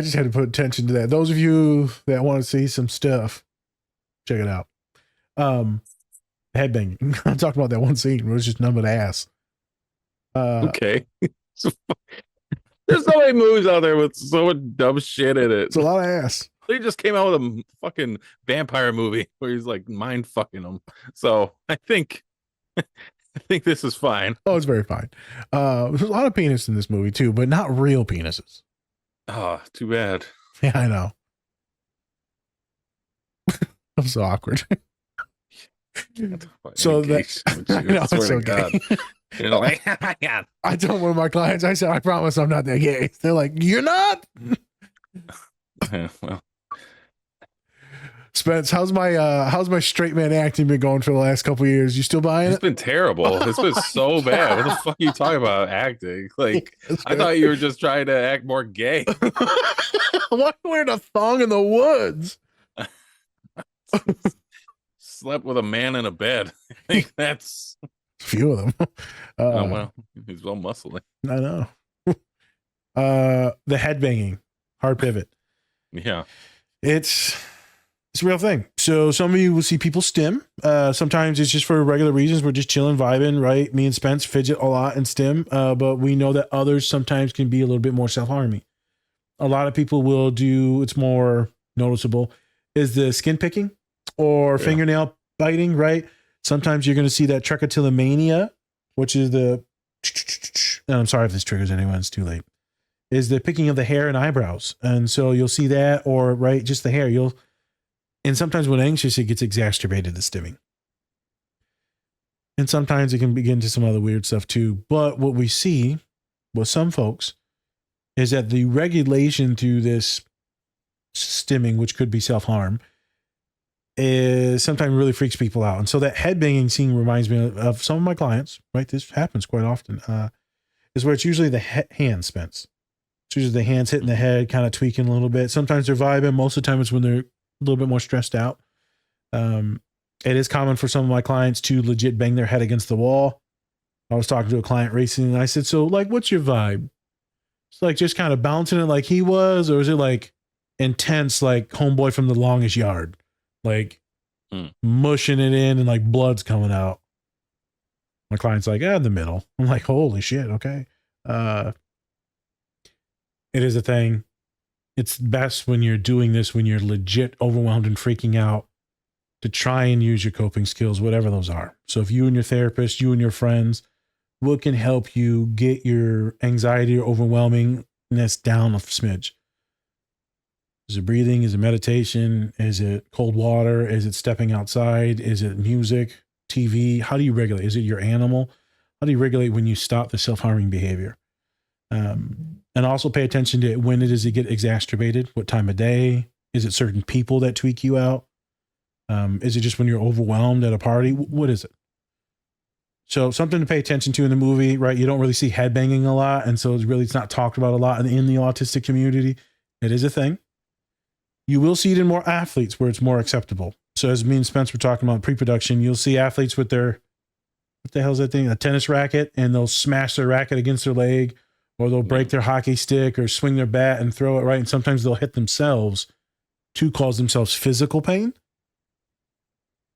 just had to put attention to that. Those of you that want to see some stuff, check it out. Headbanging. I talked about that one scene where it's just none but ass. Okay. There's so many movies out there with so much dumb shit in it. It's a lot of ass. They just came out with a fucking vampire movie where he's like mind fucking them. So I think this is fine. Oh, it's very fine. There's a lot of penis in this movie too, but not real penises. Oh, too bad. Yeah, I know. I'm so awkward. So that I know, it's okay. You're like, oh my God. I told one of my clients, I said, I promise I'm not that gay. They're like, you're not? Yeah, well, Spence, how's my straight man acting been going for the last couple of years? You still buying it's it? been terrible. It's been so bad. What the fuck are you talking about acting? Like, I thought you were just trying to act more gay. Why are you wearing a thong in the woods? Slept with a man in a bed. I think that's A few of them. oh well, he's well muscly. I know. The head banging, hard pivot. Yeah. It's a real thing. So some of you will see people stim. Sometimes it's just for regular reasons. We're just chilling, vibing, right? Me and Spence fidget a lot and stim. But we know that others sometimes can be a little bit more self-harming. A lot of people will do, it's more noticeable, is the skin picking or fingernail biting, right? Sometimes you're going to see that trichotillomania, which is the, and I'm sorry if this triggers anyone, it's too late, is the picking of the hair and eyebrows. And so you'll see that, or right, just the hair. And sometimes when anxious, it gets exacerbated, the stimming. And sometimes it can begin to some other weird stuff too. But what we see with some folks is that the regulation to this stimming, which could be self-harm, is sometimes really freaks people out. And so that head banging scene reminds me of some of my clients, right? This happens quite often, is where it's usually the hand Spence. It's usually the hands hitting the head, kind of tweaking a little bit. Sometimes they're vibing. Most of the time it's when they're a little bit more stressed out. It is common for some of my clients to legit bang their head against the wall. I was talking to a client recently and I said, so like, what's your vibe? It's like just kind of bouncing it like he was, or is it like intense, like homeboy from the longest yard, like mushing it in and like blood's coming out? My client's like, in the middle. I'm like, holy shit. Okay. It is a thing. It's best when you're doing this, when you're legit overwhelmed and freaking out, to try and use your coping skills, whatever those are. So if you and your therapist, you and your friends, what can help you get your anxiety or overwhelmingness down a smidge? Is it breathing? Is it meditation? Is it cold water? Is it stepping outside? Is it music, TV? How do you regulate? Is it your animal? How do you regulate when you stop the self-harming behavior? And also pay attention to when it get exacerbated, what time of day. Is it certain people that tweak you out? Is it just when you're overwhelmed at a party? What is it? So something to pay attention to in the movie, right? You don't really see headbanging a lot. And so it's not talked about a lot in the autistic community. It is a thing. You will see it in more athletes where it's more acceptable. So as me and Spence were talking about pre-production, you'll see athletes with their, what the hell is that thing? A tennis racket, and they'll smash their racket against their leg, or they'll break their hockey stick or swing their bat and throw it, right? And sometimes they'll hit themselves to cause themselves physical pain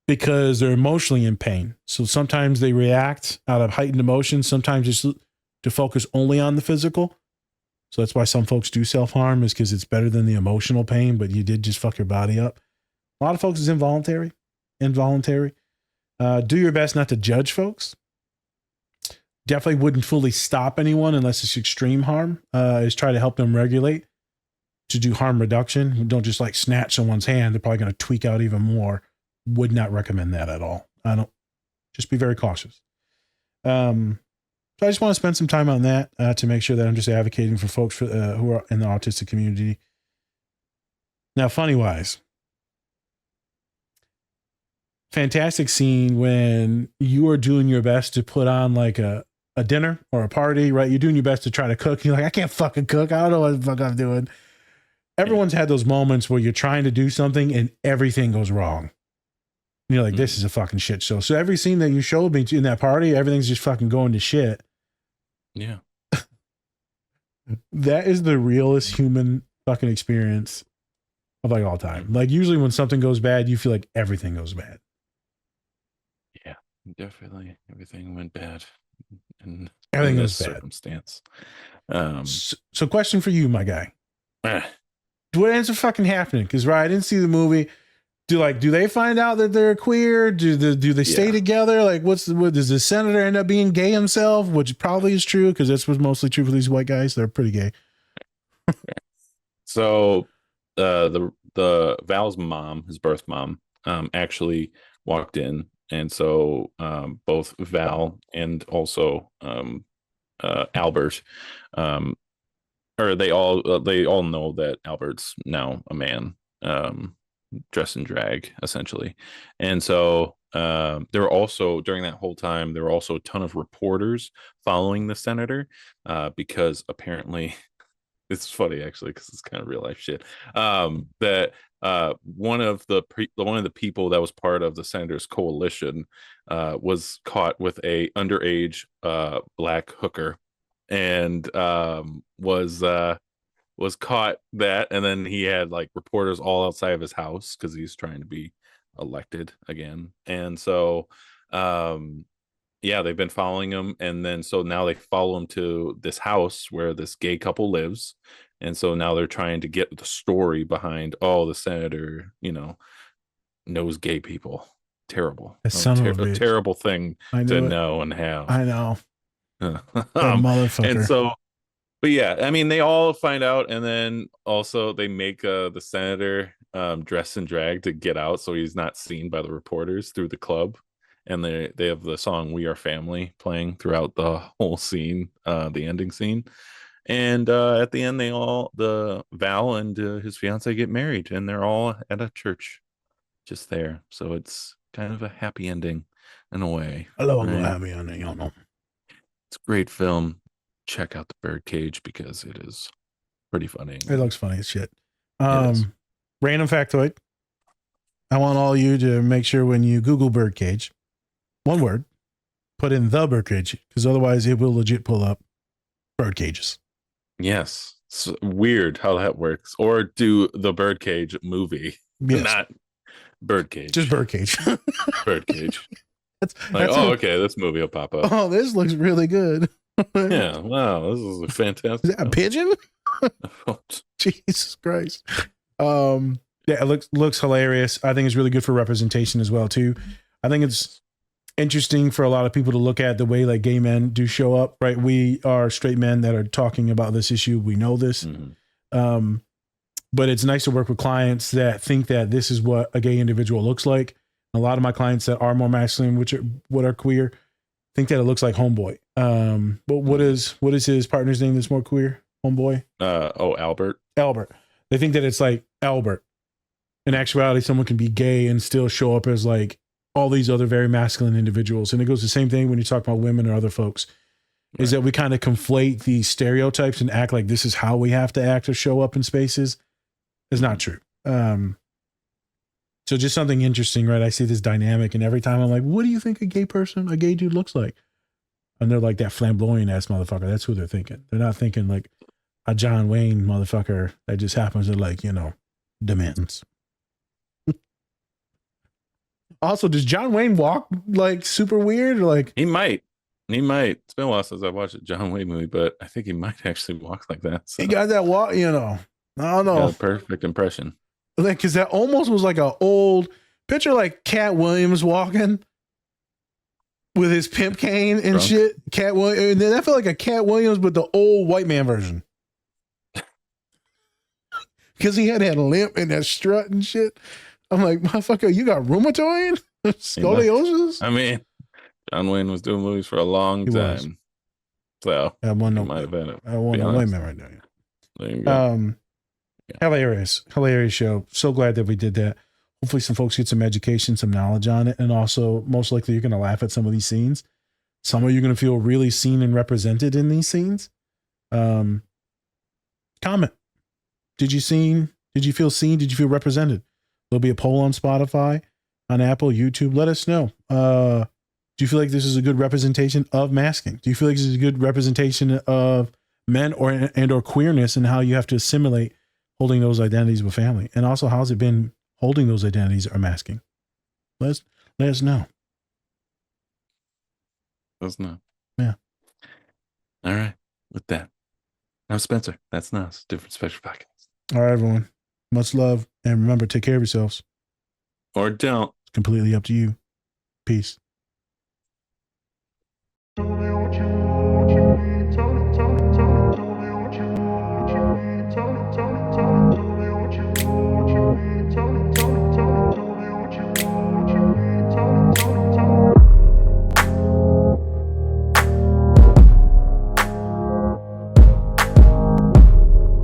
because they're emotionally in pain. So sometimes they react out of heightened emotion, sometimes it's to focus only on the physical. So that's why some folks do self-harm, is because it's better than the emotional pain, but you did just fuck your body up. A lot of folks is involuntary. Do your best not to judge folks. Definitely wouldn't fully stop anyone unless it's extreme harm. Is try to help them regulate, to do harm reduction. Don't just like snatch someone's hand. They're probably going to tweak out even more. Would not recommend that at all. Just be very cautious. So I just want to spend some time on that to make sure that I'm just advocating for folks who are in the autistic community. Now, funny wise, fantastic scene when you are doing your best to put on like a dinner or a party, right? You're doing your best to try to cook. You're like, I can't fucking cook. I don't know what the fuck I'm doing. Everyone's had those moments where you're trying to do something and everything goes wrong. And you're like, this is a fucking shit show. So every scene that you showed me in that party, everything's just fucking going to shit. Yeah. That is the realest human fucking experience of like all time. Like usually when something goes bad, you feel like everything goes bad. Yeah, definitely. Everything went bad in Everything this goes bad. circumstance. So question for you, my guy. What ends up fucking happening? Because right, I didn't see the movie. Do they find out that they're queer? Do they stay together? Like what does the senator end up being gay himself? Which probably is true because this was mostly true for these white guys. They're pretty gay. So the Val's mom, his birth mom, actually walked in, and so both Val and also Albert, or they all know that Albert's now a man, dressed in drag essentially. And so there were also, during that whole time, there were also a ton of reporters following the senator because apparently it's funny actually because it's kind of real life shit, that one of the people that was part of the senator's coalition was caught with a underage black hooker and was caught that, and then he had like reporters all outside of his house because he's trying to be elected again. And so yeah, they've been following him, and then so now they follow him to this house where this gay couple lives. And so now they're trying to get the story behind, oh, the senator, knows gay people. Terrible. That son of a bitch. Terrible thing to know and have. I know. That And motherfucker. so, but yeah, I mean, they all find out, and then also they make the senator dress in drag to get out, so he's not seen by the reporters through the club. And they have the song "We Are Family" playing throughout the whole scene, the ending scene. And at the end, the Val and his fiance get married, and they're all at a church just there. So it's kind of a happy ending in a way. I love a right? happy ending, It's a great film. Check out the Birdcage because it is pretty funny. It looks funny as shit. It is. Random factoid. I want all you to make sure when you Google Birdcage, one word, put in the Birdcage, because otherwise it will legit pull up Birdcages. Yes. It's weird how that works. Or do the Birdcage movie, Yes. not Birdcage. Just Birdcage. Birdcage. That's okay, this movie will pop up. Oh, this looks really good. Yeah, wow, this is a fantastic. Is that a pigeon? Jesus Christ. Yeah, it looks hilarious. I think it's really good for representation as well too. I think it's interesting for a lot of people to look at the way like gay men do show up, right? We are straight men that are talking about this issue. We know this. Mm-hmm. But it's nice to work with clients that think that this is what a gay individual looks like. A lot of my clients that are more masculine, what are queer, think that it looks like Homeboy. But what is his partner's name that's more queer? Homeboy? Albert. Albert. They think that it's like Albert. In actuality, someone can be gay and still show up as like all these other very masculine individuals. And it goes the same thing when you talk about women or other folks, is that we kind of conflate these stereotypes and act like this is how we have to act or show up in spaces. It's not true. So just something interesting, right? I see this dynamic, and every time I'm like, what do you think a gay dude looks like? And they're like that flamboyant ass motherfucker. That's who they're thinking. They're not thinking like a John Wayne motherfucker that just happens to like, demands. Also, does John Wayne walk like super weird? Or like He might. It's been a while since I watched a John Wayne movie, but I think he might actually walk like that. So. he got that walk, I don't know. Perfect impression. Like, cause that almost was like an old picture, like Cat Williams walking with his pimp cane and shit. Cat Williams, and then I felt like a Cat Williams, but the old white man version. Because he had that limp and that strut and shit. I'm like, motherfucker, you got rheumatoid? Scoliosis? I mean, John Wayne was doing movies for a long time. So I want no might have been it. I want no white man right now. There you go. Hilarious show. So glad that we did that. Hopefully some folks get some education, some knowledge on it. And also most likely you're going to laugh at some of these scenes. Some of you are going to feel really seen and represented in these scenes. Comment. Did you feel seen? Did you feel represented? There'll be a poll on Spotify, on Apple, YouTube. Let us know. Do you feel like this is a good representation of masking? Do you feel like this is a good representation of men or queerness and how you have to assimilate holding those identities with family? And also, how's it been holding those identities or masking? Let us know. Let us know. Yeah. All right. With that, I'm Spencer. That's Nas. Different Special Podcast. All right, everyone. Much love. And remember, take care of yourselves. Or don't. It's completely up to you. Peace.